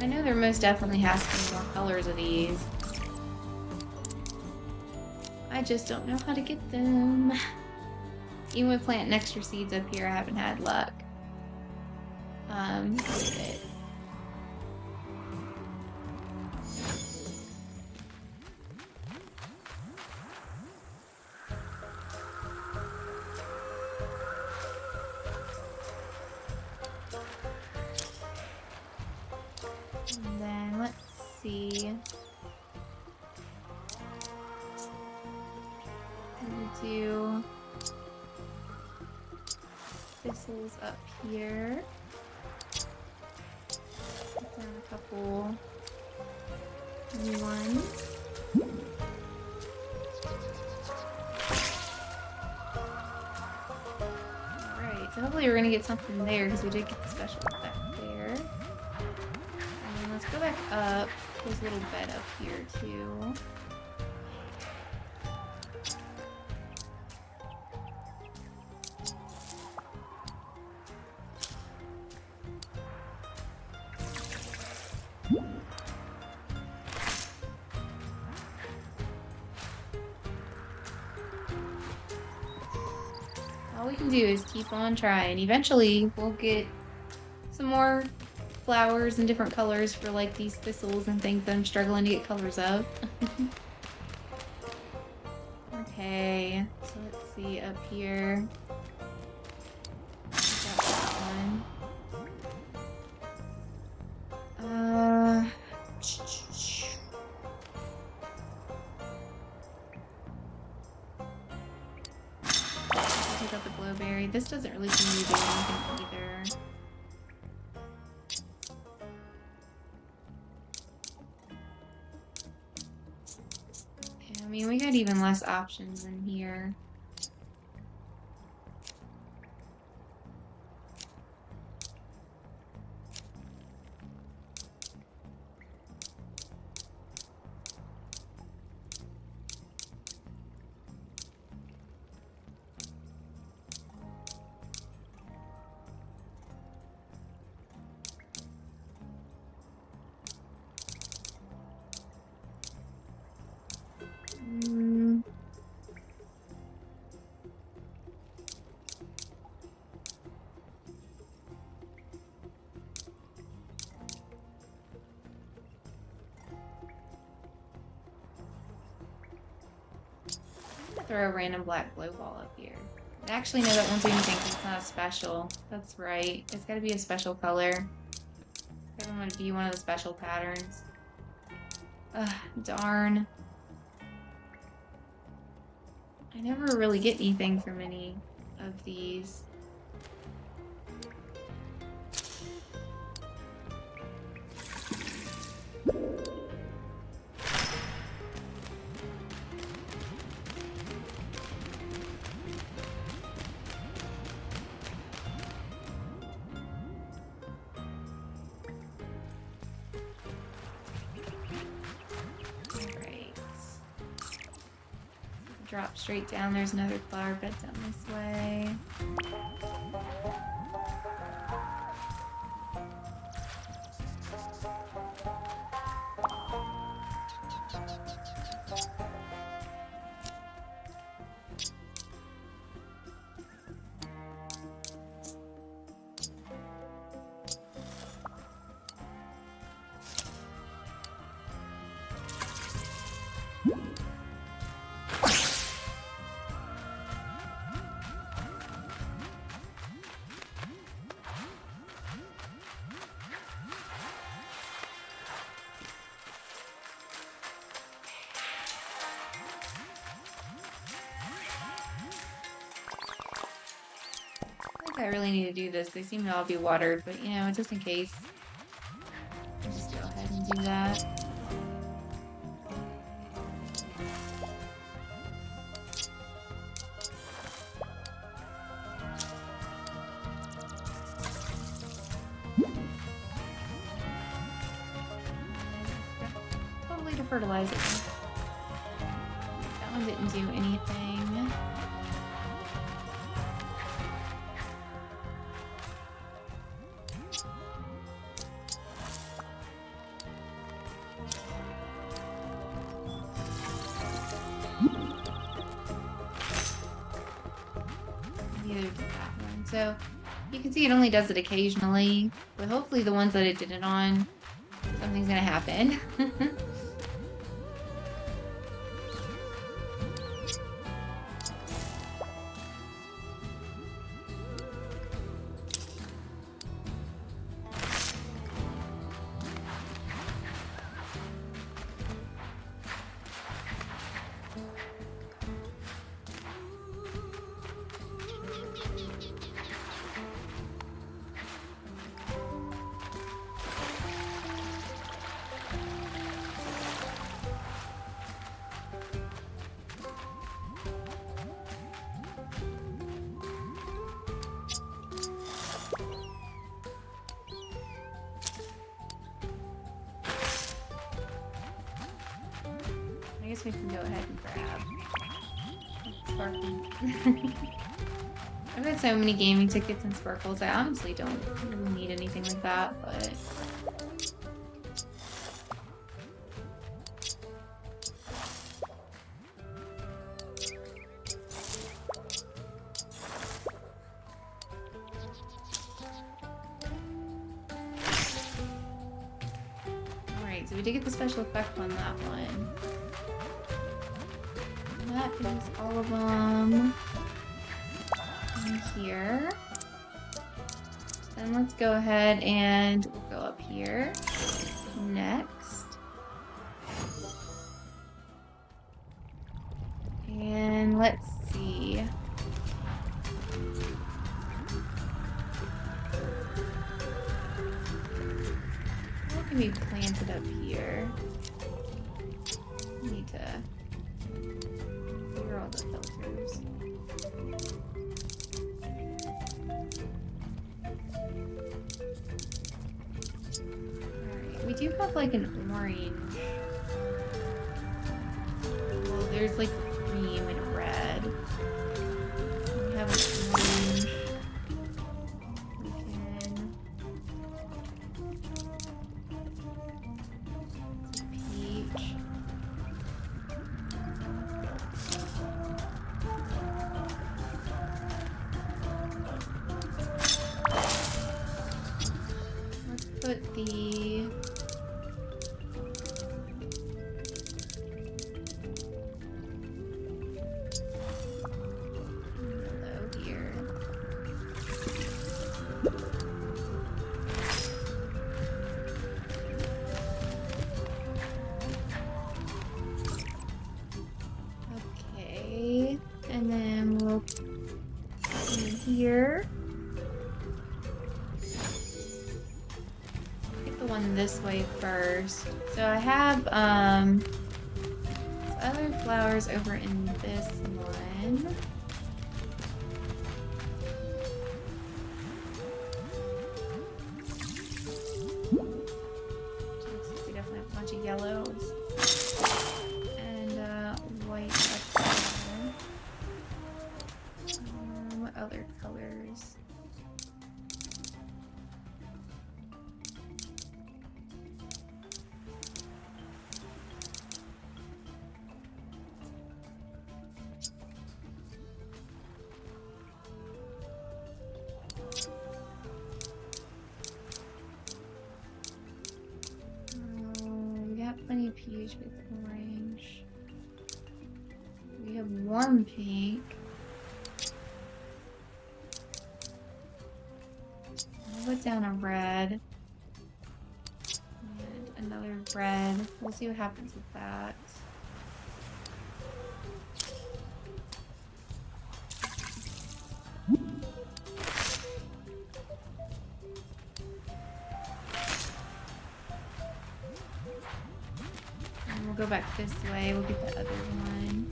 S1: I know there most definitely has to be more colors of these. I just don't know how to get them. Even with planting extra seeds up here, I haven't had luck. With it. And then let's see. We'll do thistles up here. Put down a couple new ones. Alright, so hopefully we're gonna get something there because we did get the special effect there. And then let's go back up. There's a little bed up here too. All we can do is keep on trying. Eventually, we'll get some more flowers in different colors for like these thistles and things that I'm struggling to get colors of. Okay, so let's see up here. Got that one. pick up the glowberry. This doesn't really seem to be doing anything either. I mean, we got even less options in here. Throw a random black glow ball up here. Actually, no, that won't do anything because it's not a special. That's right. It's got to be a special color. I'm going to be one of the special patterns. Ugh, darn. I never really get anything from any of these. Drop straight down. There's another flower bed down this way. I really need to do this. They seem to all be watered, but you know, just in case, I'll just go ahead and do that. Totally to fertilize it. That one didn't do anything. So you can see it only does it occasionally, but hopefully the ones that it did it on, something's gonna happen. I guess we can go ahead and grab Sparkle. I've got so many gaming tickets and sparkles. I honestly don't really need anything like that, but alright, so we did get the special effect on that one. That is all of them in here. Then let's go ahead and we'll go up here next. And let's see. Can be planted up here. Need to clear all the filters. Alright, we do have like an orange. Well, there's like cream and red. We have an orange. We can. It's a peach. Let's put the yellow here. Okay, and then we'll put it in here. Get the one this way first. So I have other flowers over in this one. We definitely have a bunch of yellows and white up there. What other colors? We got plenty of peach with orange. We have warm pink. I'll put down a red. And another red. We'll see what happens with that. And we'll go back this way. We'll get the other one.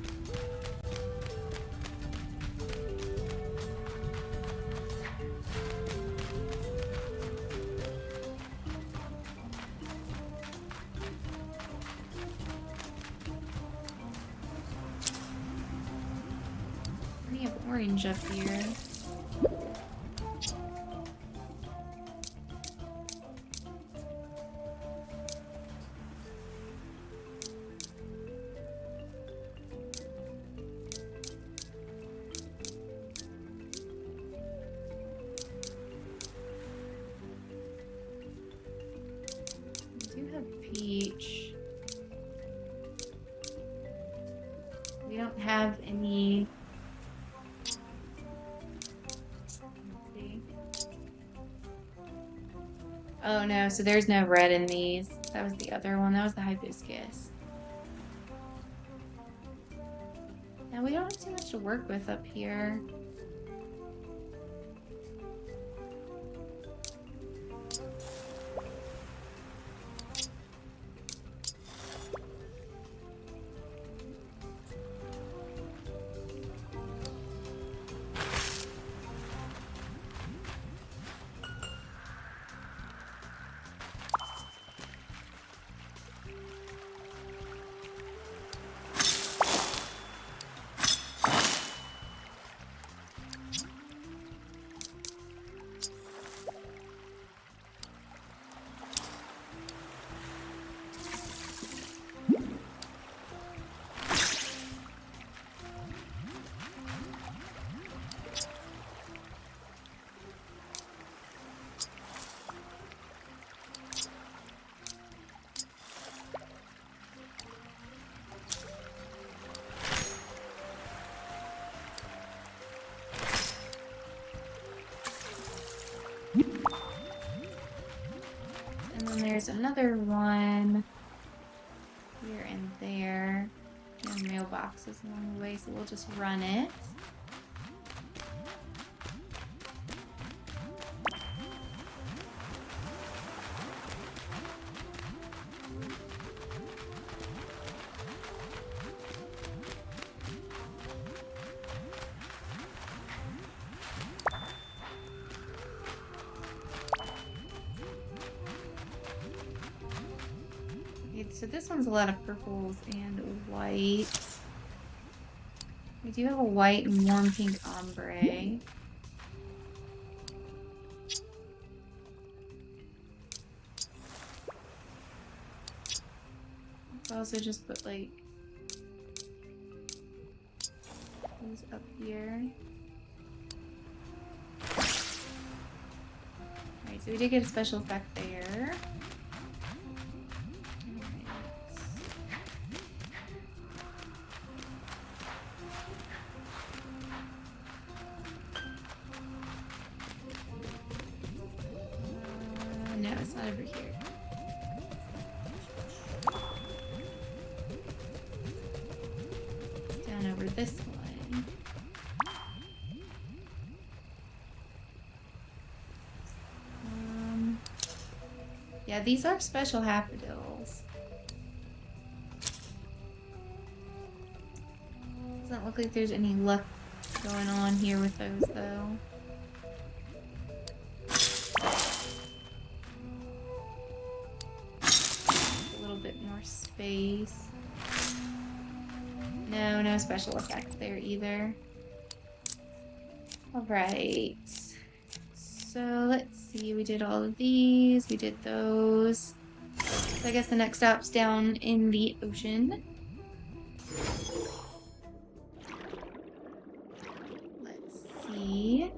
S1: Plenty of orange up here. We do have peach. We don't have any. Let's see. Oh no, so there's no red in these. That was the other one. That was the hibiscus. Now we don't have too much to work with up here. And then there's another one here and there. There are mailboxes along the way, so we'll just run it. so this one's a lot of purples and whites. We do have a white and warm pink ombre. I'll also just put like those up here. Alright, so we did get a special effect there. No, it's not over here. It's down over this way. Yeah, these are special daffodils. Doesn't look like there's any luck going on here with those though. A little bit more space. No, no special effect there either. Alright. So let's see, we did all of these, we did those. So I guess the next stop's down in the ocean. Let's see.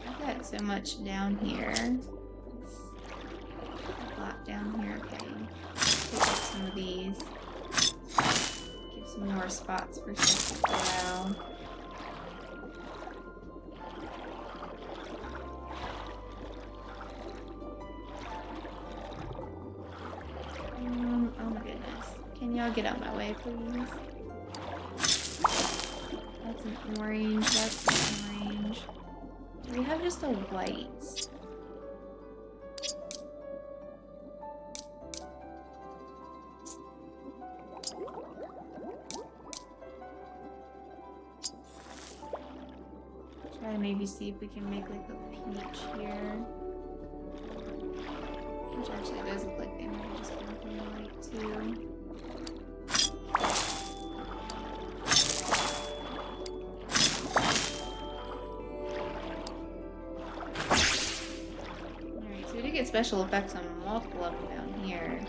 S1: I've got so much down here. A lot down here, okay. Pick up some of these. Give some more spots for stuff to go out. Oh my goodness. Can y'all get out my way, please? That's an orange. That's an orange. Do we have just a white? Try to maybe see if we can make like a peach here. Which actually does look like they might have just been from the white too. Alright, so we did get special effects on multiple of them down here.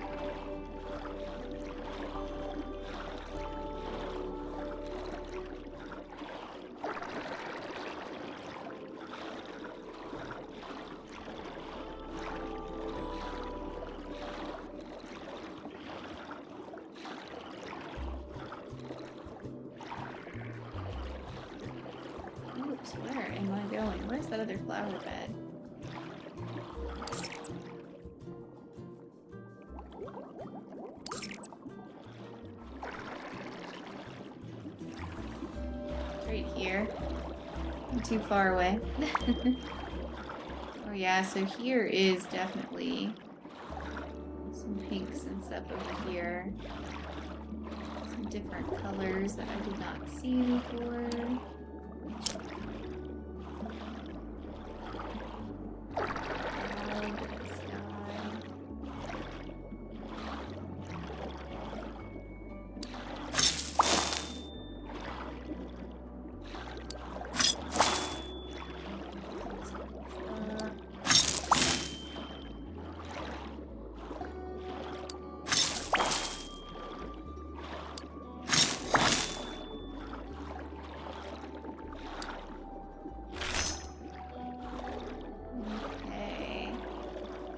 S1: Where am I going? Where's that other flower bed? It's right here. I'm too far away. Oh yeah, so here is definitely some pinks and stuff over here. Some different colors that I did not see before.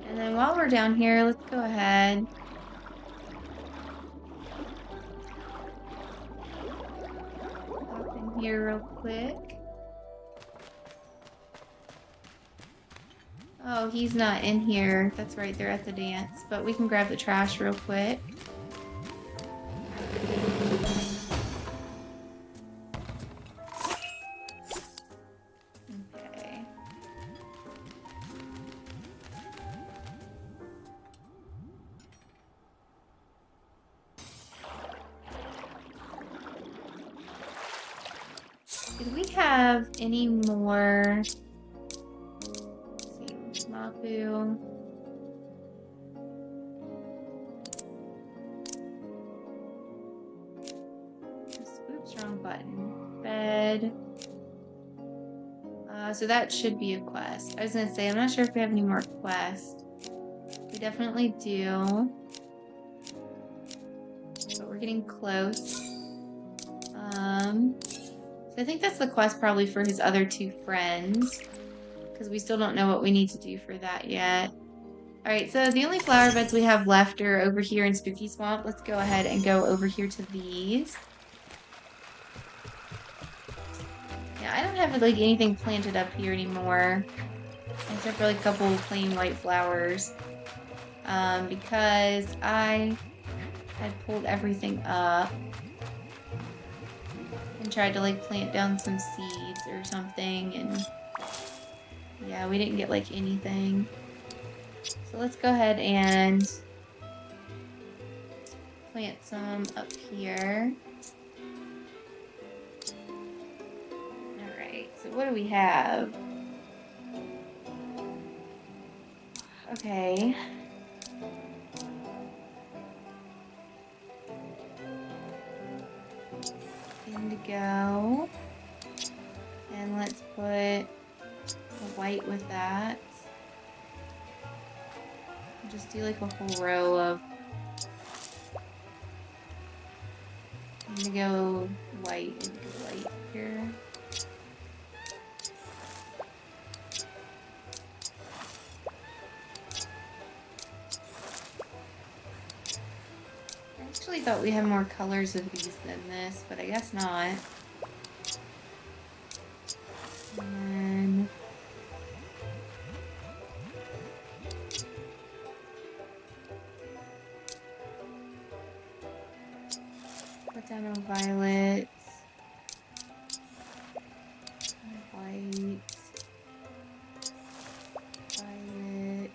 S1: And then while we're down here, let's go ahead. Hop in here real quick. Oh, he's not in here. That's right, they're at the dance. But we can grab the trash real quick. Okay. Did we have any more Boo. Oops, wrong button. Bed. So that should be a quest. I was gonna say, I'm not sure if we have any more quests. We definitely do. But we're getting close. So I think that's the quest probably for his other two friends. Because we still don't know what we need to do for that yet. Alright, so the only flower beds we have left are over here in Spooky Swamp. Let's go ahead and go over here to these. Yeah, I don't have like anything planted up here anymore. Except for like a couple plain white flowers. Because I had pulled everything up. And tried to like plant down some seeds or something. And yeah, we didn't get like anything. So let's go ahead and plant some up here. Alright, so what do we have? Okay. Indigo. And let's put a white with that. Just do like a whole row of indigo, white, here. I actually thought we had more colors of these than this, but I guess not. And put down a violet, white, violet.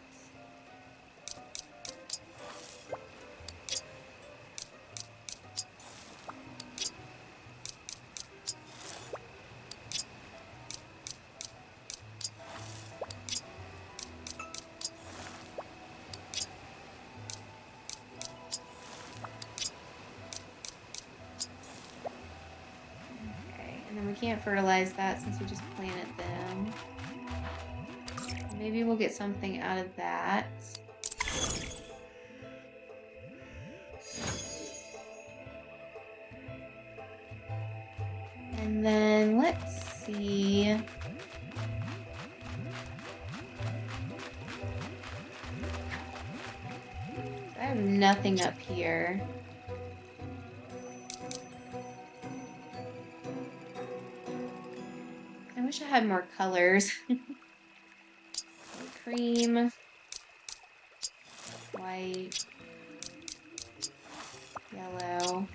S1: And then we can't fertilize that since we just planted them. Maybe we'll get something out of that. And then let's see. I have nothing up here. I wish I had more colors. Cream, white, yellow,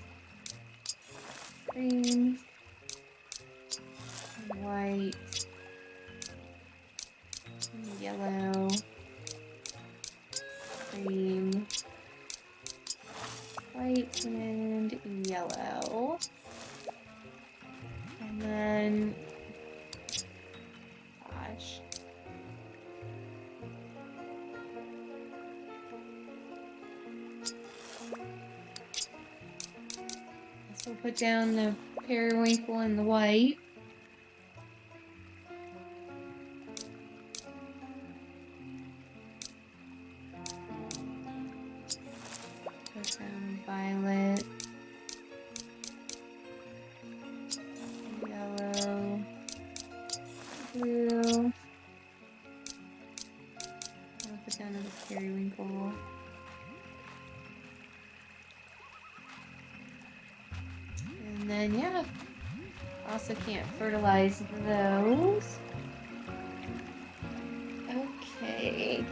S1: cream, white, yellow, cream, white, and yellow. And then, gosh. So we'll put down the periwinkle and the white. Put down violet, yellow, blue. I'll put down the periwinkle. And then, yeah, also can't fertilize those. Okay.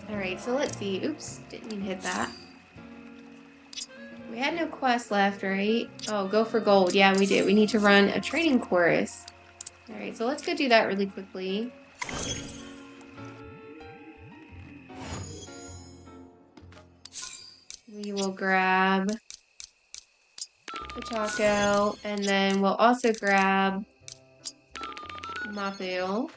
S1: Alright, so let's see. Oops, didn't mean to hit that. We had no quest left, right? Oh, go for gold. Yeah, we did. We need to run a training chorus. Alright, so let's go do that really quickly. We will grab the taco, and then we'll also grab Mapu.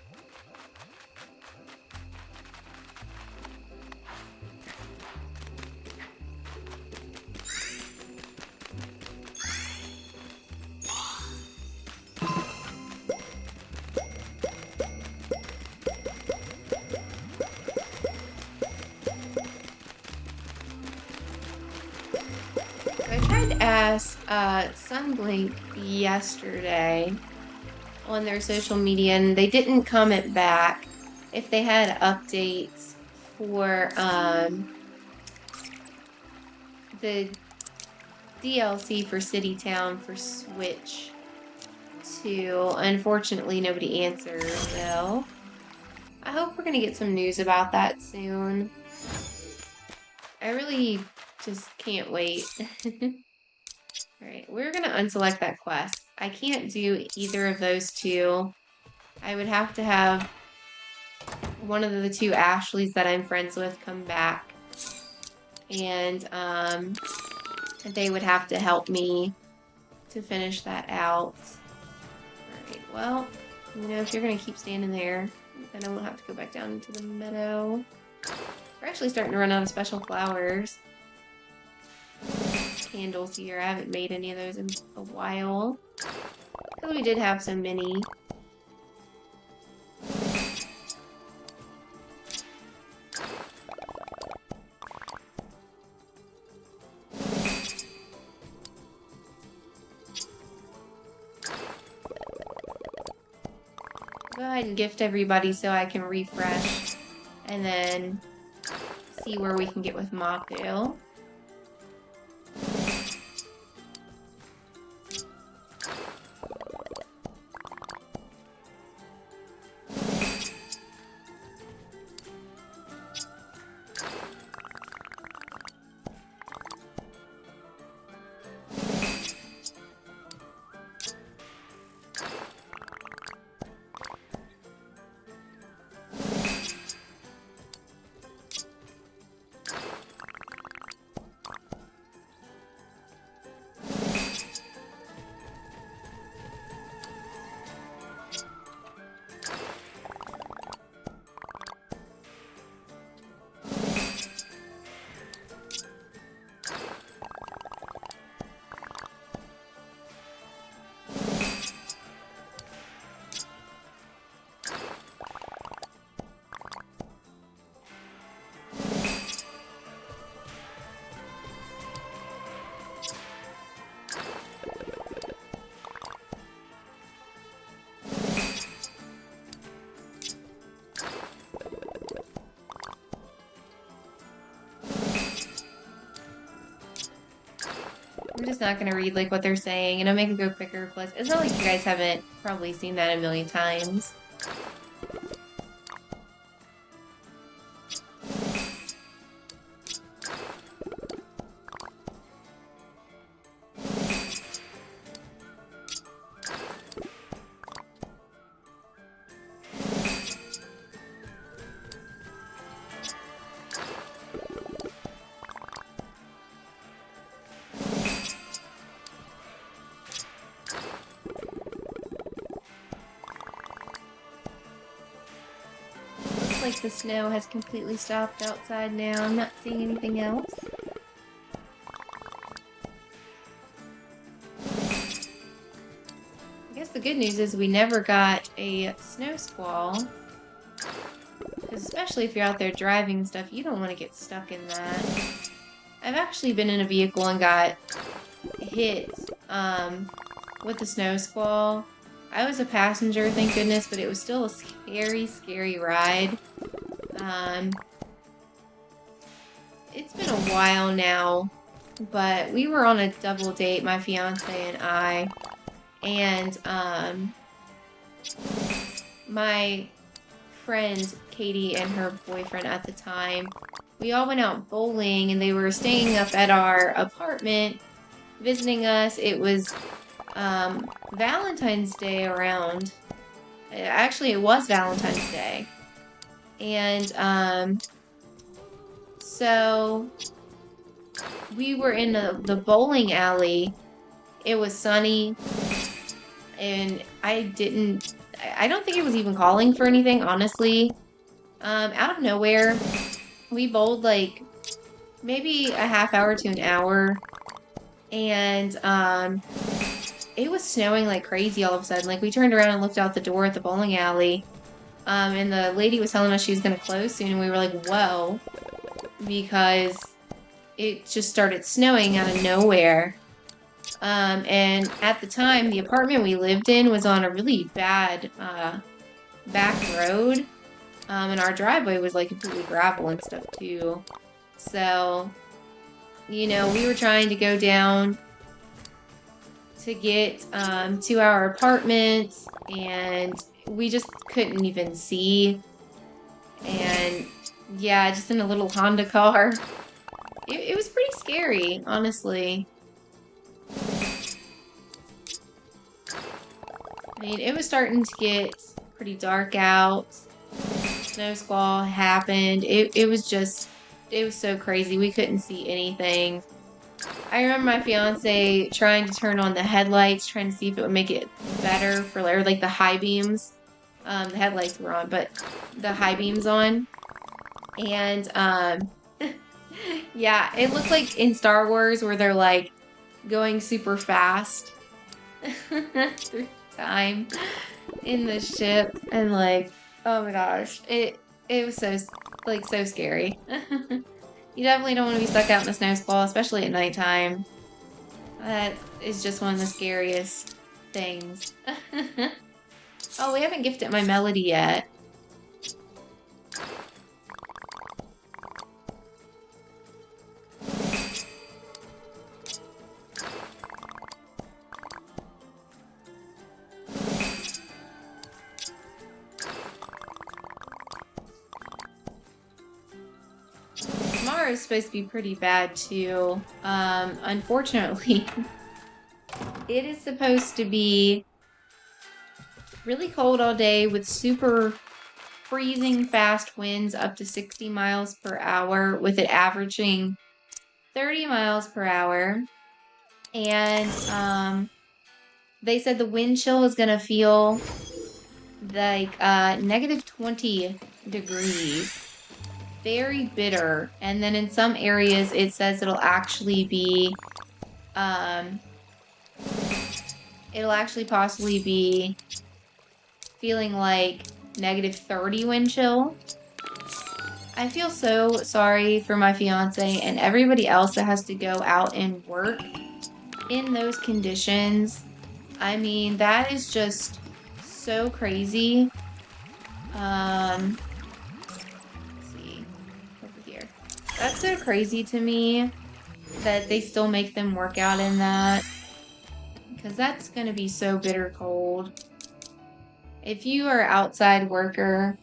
S1: I tried to ask Sunblink yesterday on their social media, and they didn't comment back if they had updates for the DLC for City Town for Switch 2. Unfortunately, nobody answered, though. I hope we're going to get some news about that soon. I really just can't wait. Alright, we're going to unselect that quest. I can't do either of those two. I would have to have one of the two Ashleys that I'm friends with come back. And they would have to help me to finish that out. Alright, well, you know, if you're going to keep standing there, then I won't have to go back down into the meadow. We're actually starting to run out of special flowers. Candles here. I haven't made any of those in a while. Because we did have so many. Go ahead and gift everybody so I can refresh. And then see where we can get with Mapu. I'm just not going to read like what they're saying, and I'll make it go quicker. Plus, it's not like you guys haven't probably seen that a million times. Like the snow has completely stopped outside now. I'm not seeing anything else. I guess the good news is we never got a snow squall. Because especially if you're out there driving and stuff, you don't want to get stuck in that. I've actually been in a vehicle and got hit with the snow squall. I was a passenger, thank goodness, but it was still a scary, scary ride. It's been a while now, but we were on a double date, my fiance and I, and my friend Katie and her boyfriend at the time, we all went out bowling, and they were staying up at our apartment, visiting us. It was Valentine's Day around. Actually, it was Valentine's Day. And so we were in the bowling alley. It was sunny, and I I don't think it was even calling for anything, honestly. Out of nowhere, we bowled like maybe a half hour to an hour, and it was snowing like crazy all of a sudden. Like we turned around and looked out the door at the bowling alley, and the lady was telling us she was going to close soon, and we were like, whoa, because it just started snowing out of nowhere. And at the time, the apartment we lived in was on a really bad back road, and our driveway was like completely gravel and stuff too. So, you know, we were trying to go down to get to our apartment, and we just couldn't even see. And yeah, just in a little Honda car. It was pretty scary, honestly. I mean, it was starting to get pretty dark out. Snow squall happened. It was so crazy. We couldn't see anything. I remember my fiance trying to turn on the headlights, trying to see if it would make it better for, or like the high beams. The headlights were on, but the high beams on. And, yeah, it looked like in Star Wars where they're like going super fast through time in the ship, and like, oh my gosh, it was so scary. You definitely don't want to be stuck out in a snow squall, especially at nighttime. That is just one of the scariest things. Oh, we haven't gifted my melody yet. Tomorrow's supposed to be pretty bad too. Unfortunately, it is supposed to be really cold all day with super freezing fast winds up to 60 miles per hour, with it averaging 30 miles per hour. And they said the wind chill is going to feel like negative 20 degrees. Very bitter. And then in some areas it says it'll actually be it'll actually possibly be feeling like negative 30 wind chill. I feel so sorry for my fiance and everybody else that has to go out and work in those conditions. I mean, that is just so crazy. Let's see, over here. That's so crazy to me that they still make them work out in that, because that's going to be so bitter cold. If you are an outside worker,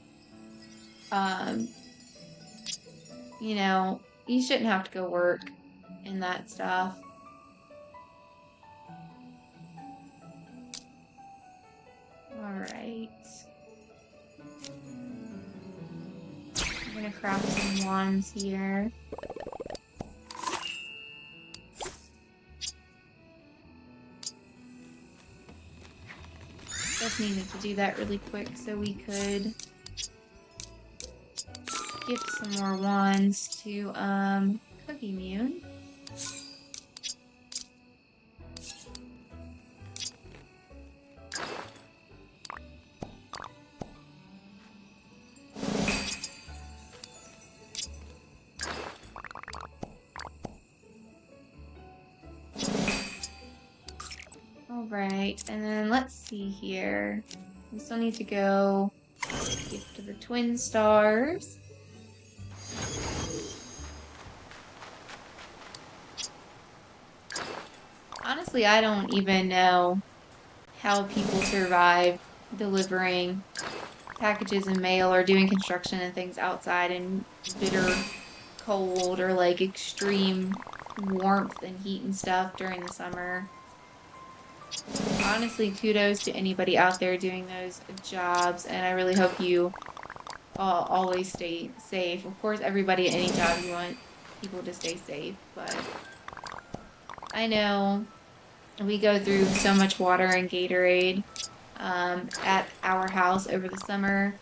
S1: you know, you shouldn't have to go work in that stuff. Alright. I'm gonna craft some wands here. Just needed to do that really quick so we could gift some more wands to Cookie Mune. Alright, and then let's see here. We still need to go gift to the twin stars. Honestly, I don't even know how people survive delivering packages and mail or doing construction and things outside in bitter cold or like extreme warmth and heat and stuff during the summer. Honestly, kudos to anybody out there doing those jobs, and I really hope you always stay safe. Of course, everybody at any job, you want people to stay safe, but I know we go through so much water and Gatorade. at our house over the summer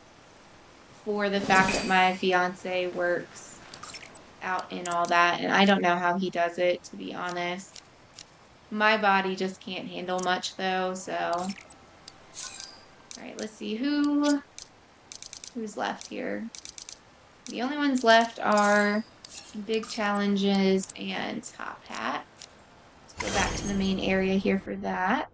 S1: for the fact that my fiance works out in all that, and I don't know how he does it, to be honest. My body just can't handle much though, so. All right, let's see who's left here. The only ones left are Big Challenges and Top Hat. Let's go back to the main area here for that.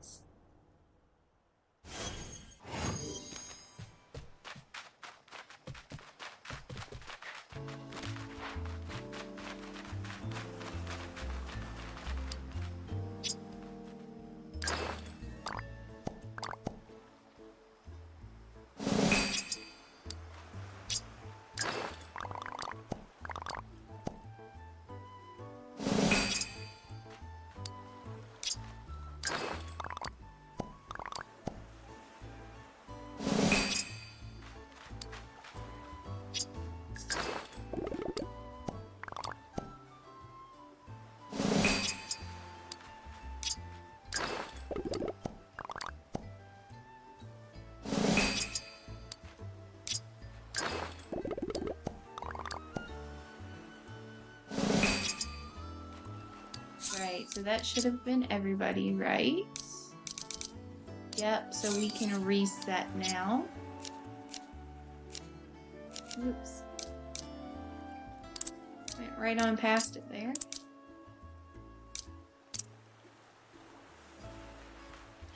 S1: Right, so that should have been everybody, right? Yep, so we can reset now. Oops. Went right on past it there.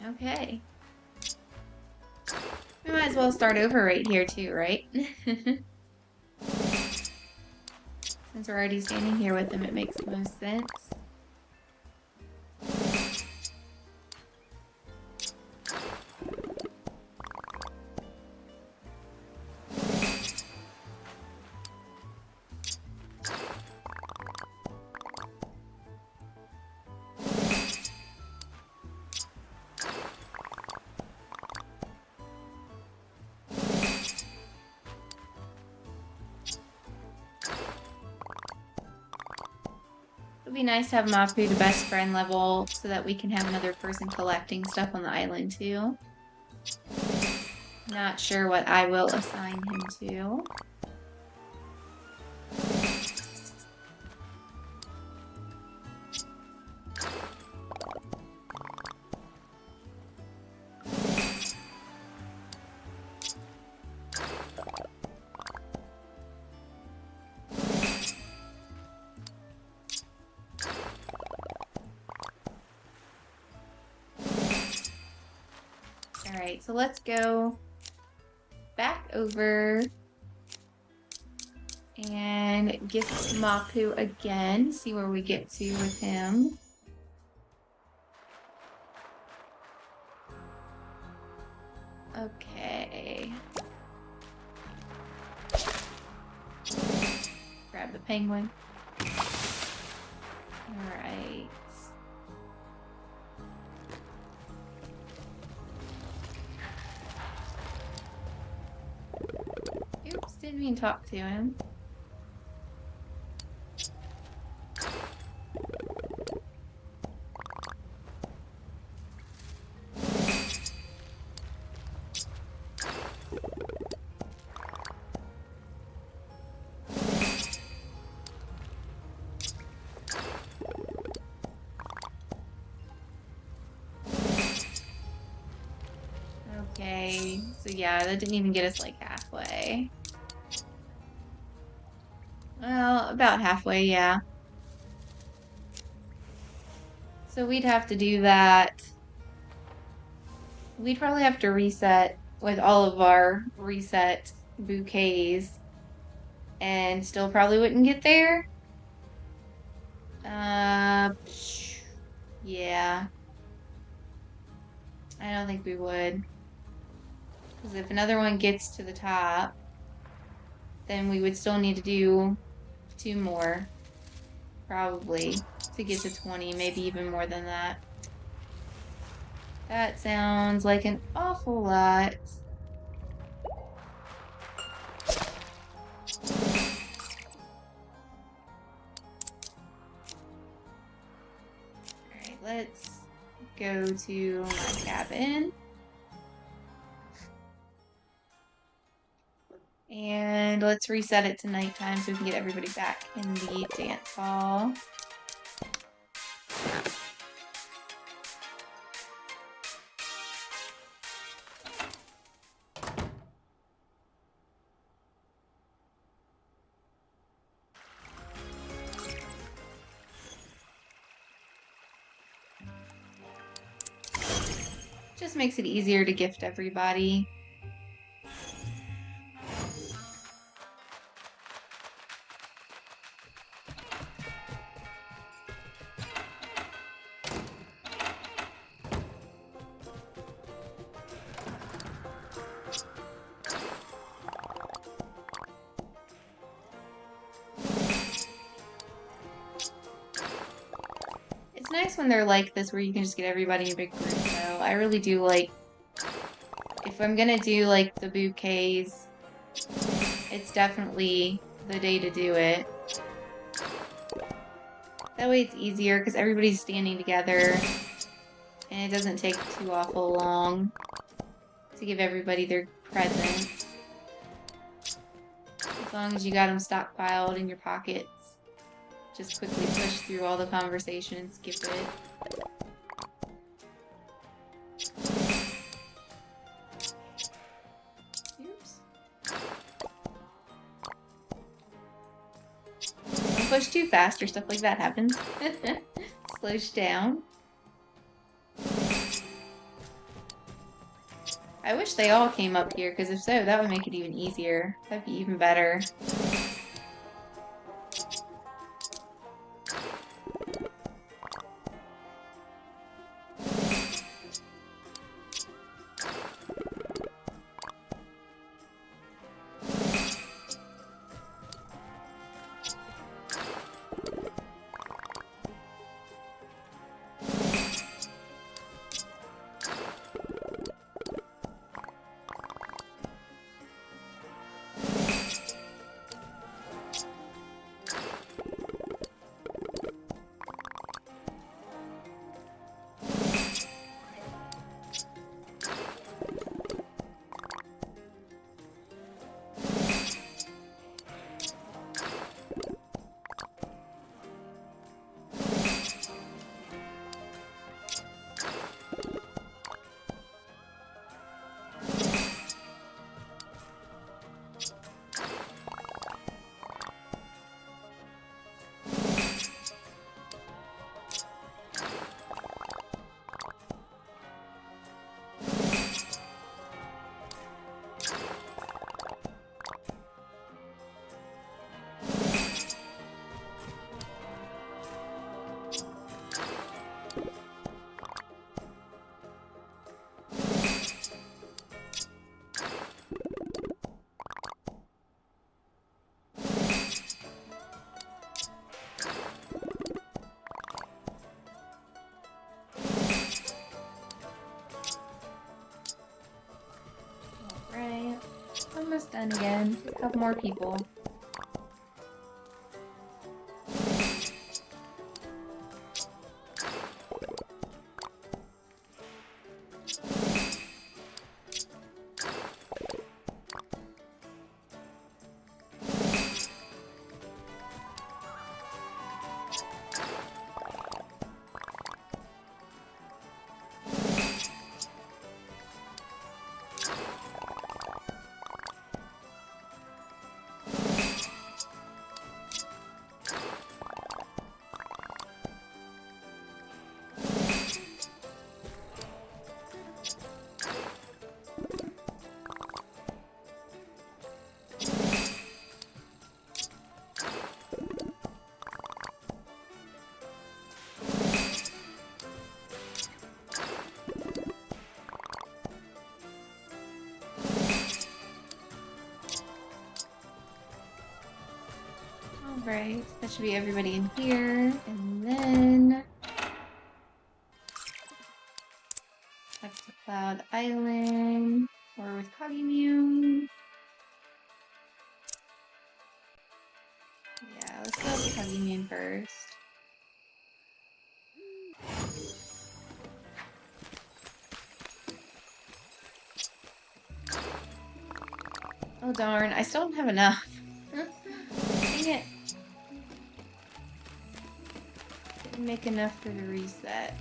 S1: Okay. We might as well start over right here too, right? Since we're already standing here with them, it makes the most sense. It'd be nice to have Mapu to best friend level so that we can have another person collecting stuff on the island too. Not sure what I will assign him to. Alright, so let's go back over and gift Mapu again, see where we get to with him. Okay. Grab the penguin. Alright. Oops, didn't mean to talk to him. Okay, so yeah, that didn't even get us like halfway. Well, about halfway, yeah. So we'd have to do that. We'd probably have to reset with all of our reset bouquets and still probably wouldn't get there. Yeah. I don't think we would. Because if another one gets to the top, then we would still need to do 2 more, probably, to get to 20, maybe even more than that. That sounds like an awful lot. Alright, let's go to my cabin. And let's reset it to nighttime so we can get everybody back in the dance hall. Just makes it easier to gift everybody. It's nice when they're like this where you can just get everybody in a big group though. I really do like, if I'm gonna do like the bouquets, it's definitely the day to do it. That way it's easier because everybody's standing together and it doesn't take too awful long to give everybody their presents. As long as you got them stockpiled in your pockets. Just quickly push through all the conversation and skip it. Oops. Don't push too fast or stuff like that happens. Slows you down. I wish they all came up here, because if so, that would make it even easier. That'd be even better. Almost done again. Just a couple more people. Alright, that should be everybody in here, and then back to Cloud Island, or with Cogimune. Yeah, let's go with Cogimune first. Oh darn, I still don't have enough. Dang it. Didn't make enough for the reset.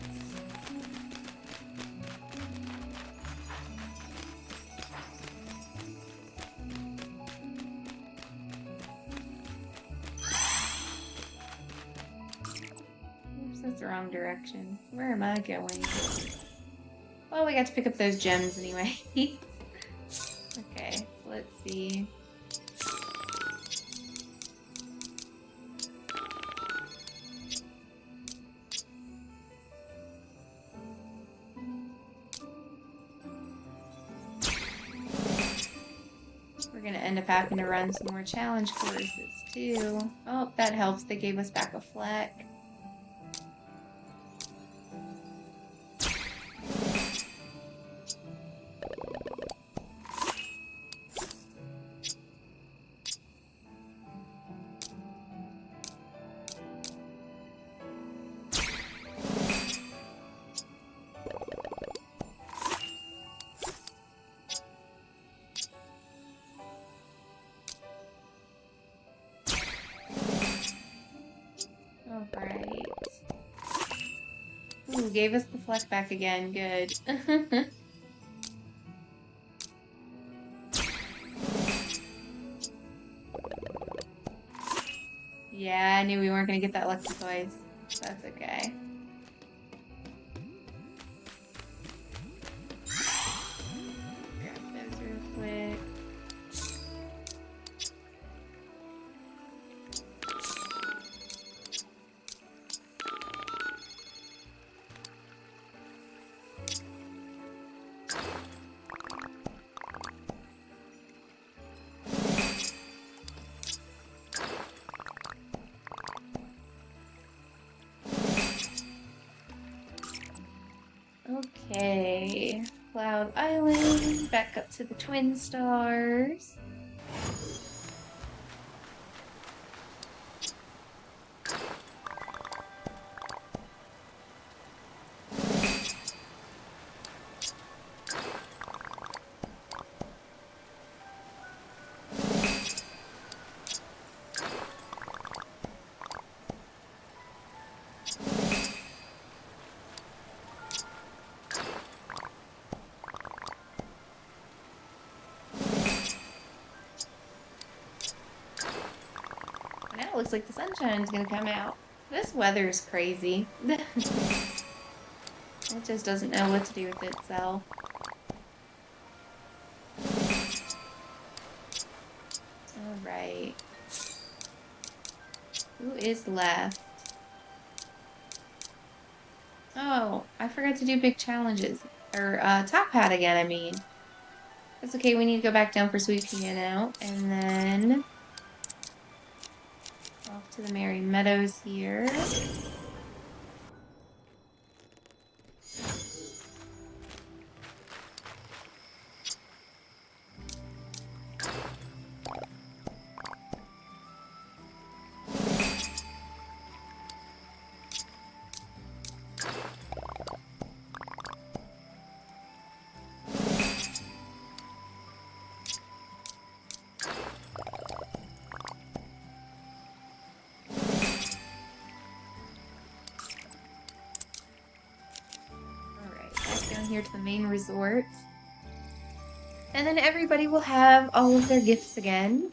S1: Oops, that's the wrong direction. Where am I going? Well, we got to pick up those gems anyway. Okay, let's see. We're gonna end up having to run some more challenge courses too. Oh, that helps. They gave us back a fleck. Alright. Ooh, gave us the fleck back again. Good. Yeah, I knew we weren't gonna get that lucky twice. That's okay. Grab those real quick. Okay, Cloud Island, back up to the Twin Stars. Now it looks like the sunshine's gonna come out. This weather is crazy. It just doesn't know what to do with itself. Alright. Who is left? Oh, I forgot to do big challenges. Or, top hat again, I mean. That's okay, we need to go back down for Sweet Piano. And then off to the Merry Meadows here. Here to the main resort. And then everybody will have all of their gifts again.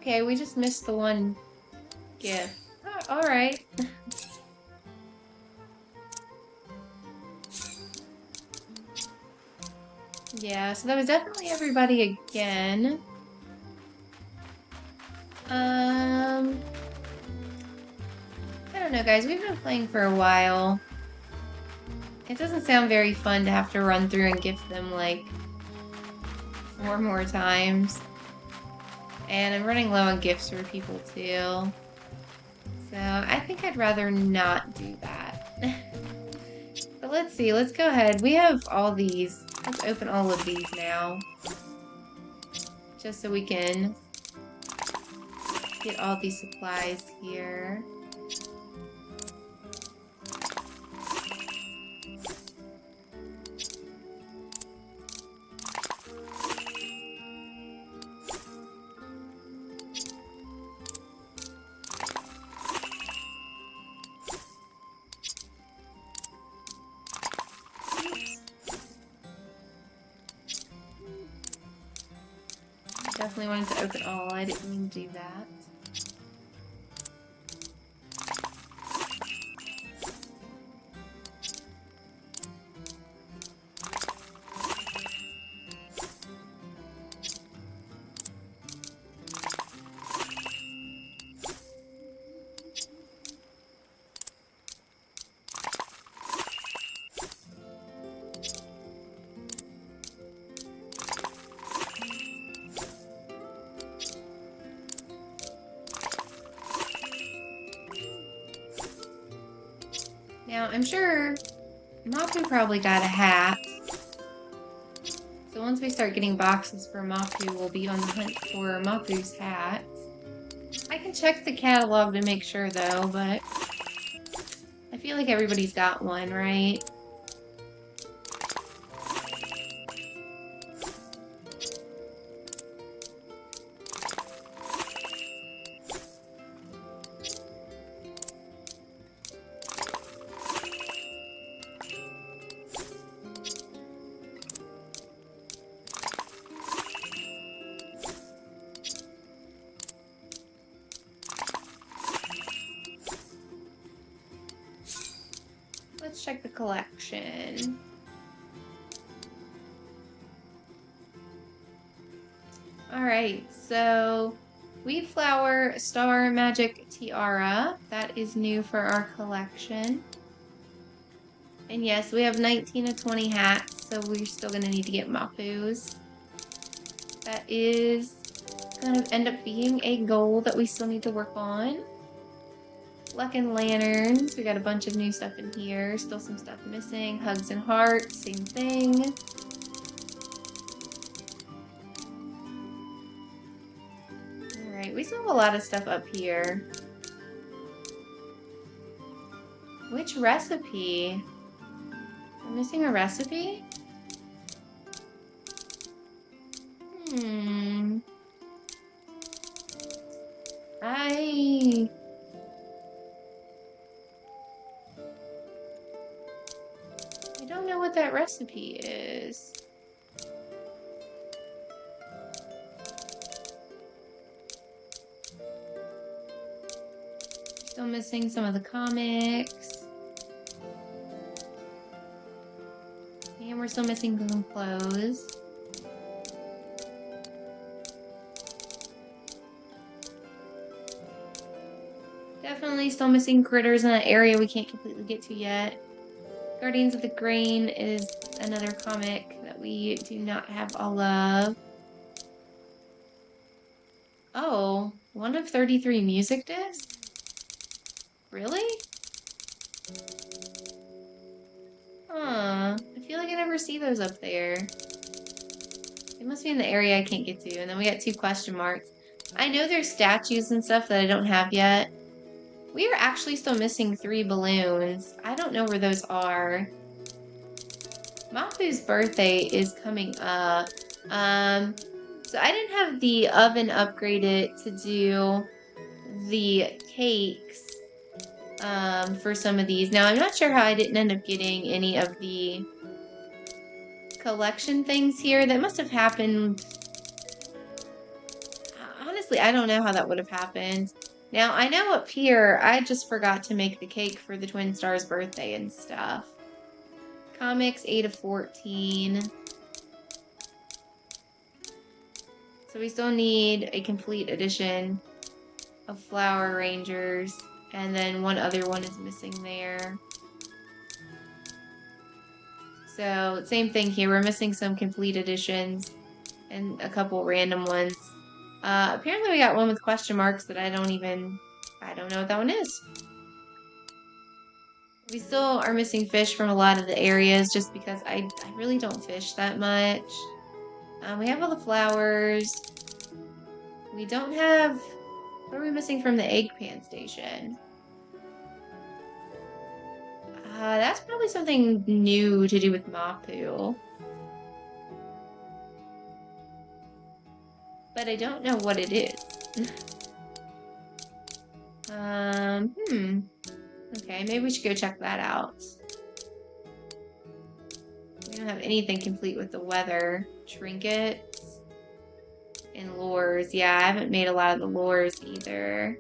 S1: Okay, we just missed the one gift. Oh, alright. Yeah, so that was definitely everybody again. I don't know, guys. We've been playing for a while. It doesn't sound very fun to have to run through and gift them, like, 4 more times. And I'm running low on gifts for people, too. So I think I'd rather not do that. But let's see. Let's go ahead. We have all these. Let's open all of these now. Just so we can get all these supplies here. Definitely wanted to open all. I didn't mean to do that. Now, I'm sure Mapu probably got a hat. So once we start getting boxes for Mapu, we'll be on the hunt for Mapu's hat. I can check the catalog to make sure, though, but I feel like everybody's got one, right? Let's check the collection. Alright, so Weed Flower Star Magic Tiara. That is new for our collection. And yes, we have 19 of 20 hats, so we're still going to need to get Mapus. That is going to end up being a goal that we still need to work on. Luck and Lanterns. We got a bunch of new stuff in here. Still some stuff missing. Hugs and Hearts. Same thing. Alright, we still have a lot of stuff up here. Which recipe? I'm missing a recipe? I don't know what that recipe is. Still missing some of the comics. And we're still missing some clothes. Definitely still missing critters in an area we can't completely get to yet. Guardians of the Grain is another comic that we do not have all of. Oh, 1 of 33 music discs? Really? Huh. I feel like I never see those up there. It must be in the area I can't get to. And then we got 2 question marks. I know there's statues and stuff that I don't have yet. We are actually still missing 3 balloons. I don't know where those are. Mapu's birthday is coming up. So I didn't have the oven upgraded to do the cakes for some of these. Now, I'm not sure how I didn't end up getting any of the honestly, that must have happened. honestly, I don't know how that would have happened. Now, I know up here, I just forgot to make the cake for the Twin Stars' birthday and stuff. Comics, 8 of 14. So we still need a complete edition of Flower Rangers. And then one other one is missing there. So same thing here. We're missing some complete editions and a couple random ones. Apparently we got one with question marks that I don't know what that one is. We still are missing fish from a lot of the areas just because I really don't fish that much. We have all the flowers. We don't have... What are we missing from the egg pan station? That's probably something new to do with Mapu. But I don't know what it is. Okay, maybe we should go check that out. We don't have anything complete with the weather. Trinkets and lures. Yeah, I haven't made a lot of the lures either.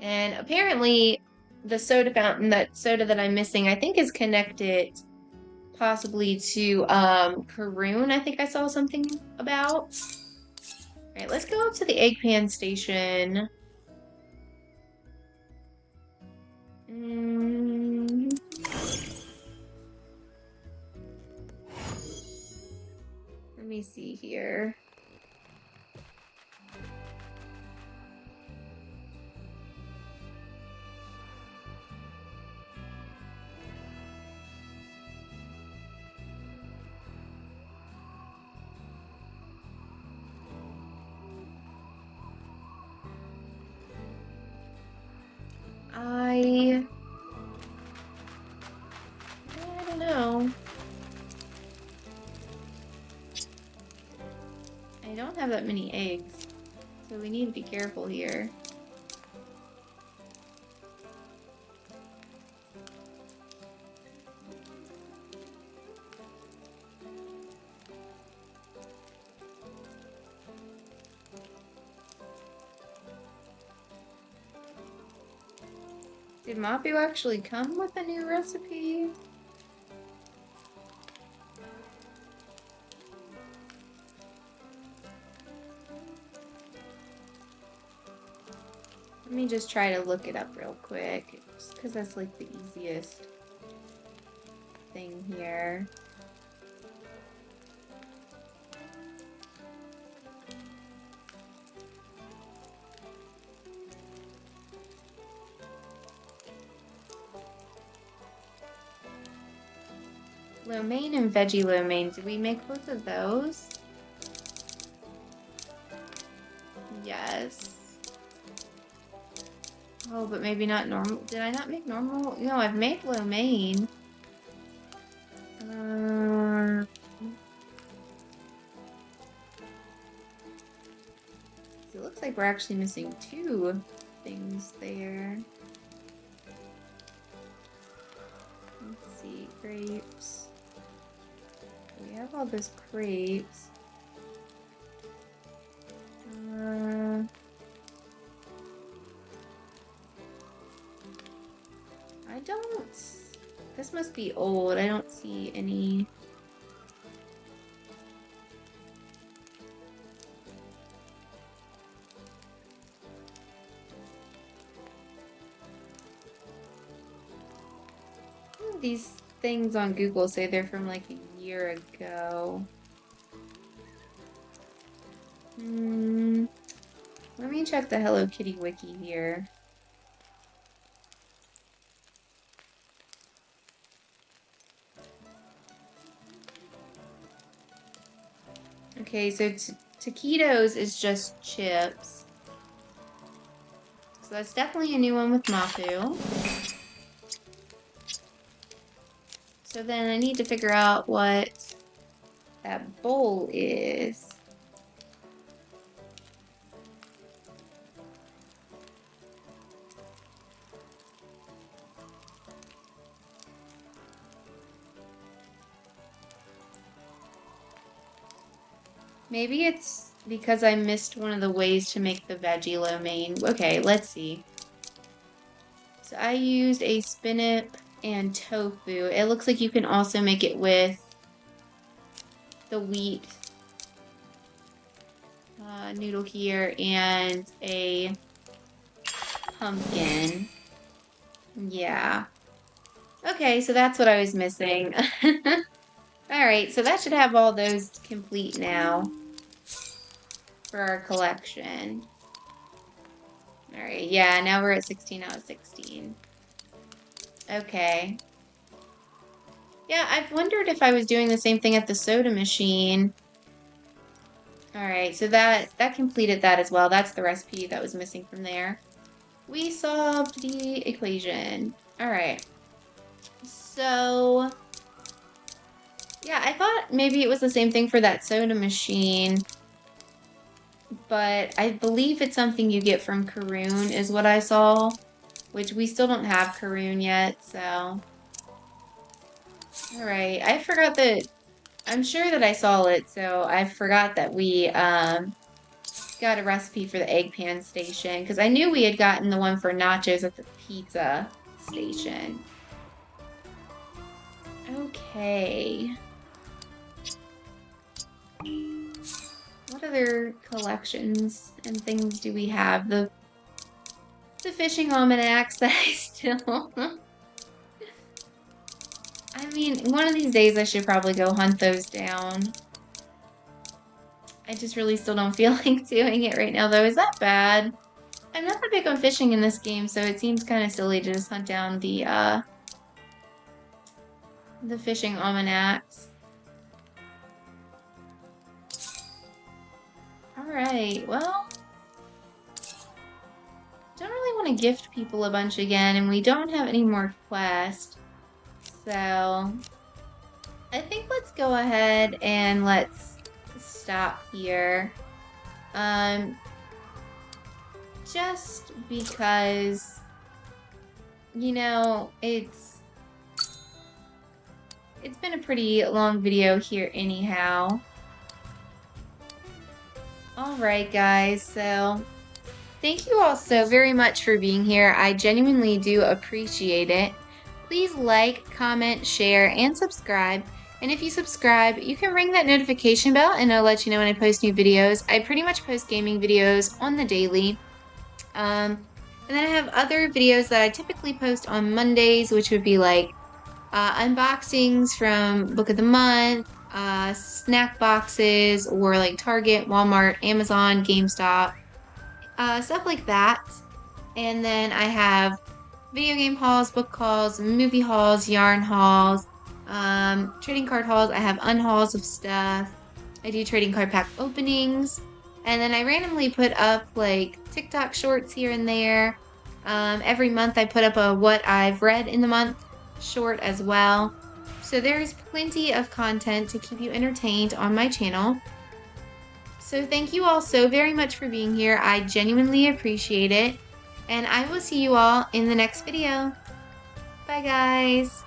S1: And apparently the soda fountain, that soda that I'm missing, I think is connected possibly to Karoon. I think I saw something about. All right, let's go up to the egg pan station. Let me see here. I don't know. I don't have that many eggs, so we need to be careful here. Did Mapu actually come with a new recipe? Let me just try to look it up real quick, just because that's like the easiest thing here. Lo mein and veggie lo mein. Did we make both of those? Yes. Oh, but maybe not normal. Did I not make normal? No, I've made lo mein. It looks like we're actually missing two things there. Let's see, grapes. We have all those grapes. I don't... This must be old. I don't see any... These things on Google say they're from like a year ago. Let me check the Hello Kitty wiki here. Okay, so taquitos is just chips. So that's definitely a new one with Mapu. So then I need to figure out what that bowl is. Maybe it's because I missed one of the ways to make the veggie lo mein. Okay, let's see. So I used a spinach and tofu. It looks like you can also make it with the wheat noodle here and a pumpkin. Yeah. Okay, so that's what I was missing. Alright, so that should have all those complete now for our collection. Alright, yeah, now we're at 16 out of 16. Okay. Yeah, I've wondered if I was doing the same thing at the soda machine. Alright, so that completed that as well. That's the recipe that was missing from there. We solved the equation. Alright. So, yeah, I thought maybe it was the same thing for that soda machine. But I believe it's something you get from Karoon is what I saw. Which we still don't have Karoon yet, so... Alright, I forgot that... I'm sure that I saw it, so I forgot that we got a recipe for the egg pan station. Because I knew we had gotten the one for nachos at the pizza station. Okay. What other collections and things do we have? The fishing almanacs that I still... I mean, one of these days I should probably go hunt those down. I just really still don't feel like doing it right now, though. Is that bad? I'm not that big on fishing in this game, so it seems kind of silly to just hunt down the fishing almanacs. Alright, well... Don't really want to gift people a bunch again, and we don't have any more quests. So... I think let's go ahead and let's stop here. Just because, you know, it's been a pretty long video here anyhow. Alright guys, so thank you all so very much for being here. I genuinely do appreciate it. Please like, comment, share, and subscribe. And if you subscribe, you can ring that notification bell and it'll let you know when I post new videos. I pretty much post gaming videos on the daily. And then I have other videos that I typically post on Mondays, which would be like unboxings from Book of the Month, snack boxes, or like Target, Walmart, Amazon, GameStop, stuff like that. And then I have video game hauls, book hauls, movie hauls, yarn hauls, trading card hauls. I have unhauls of stuff. I do trading card pack openings. And then I randomly put up like TikTok shorts here and there. Every month I put up a what I've read in the month short as well. So there's plenty of content to keep you entertained on my channel. So thank you all so very much for being here. I genuinely appreciate it. And I will see you all in the next video. Bye guys.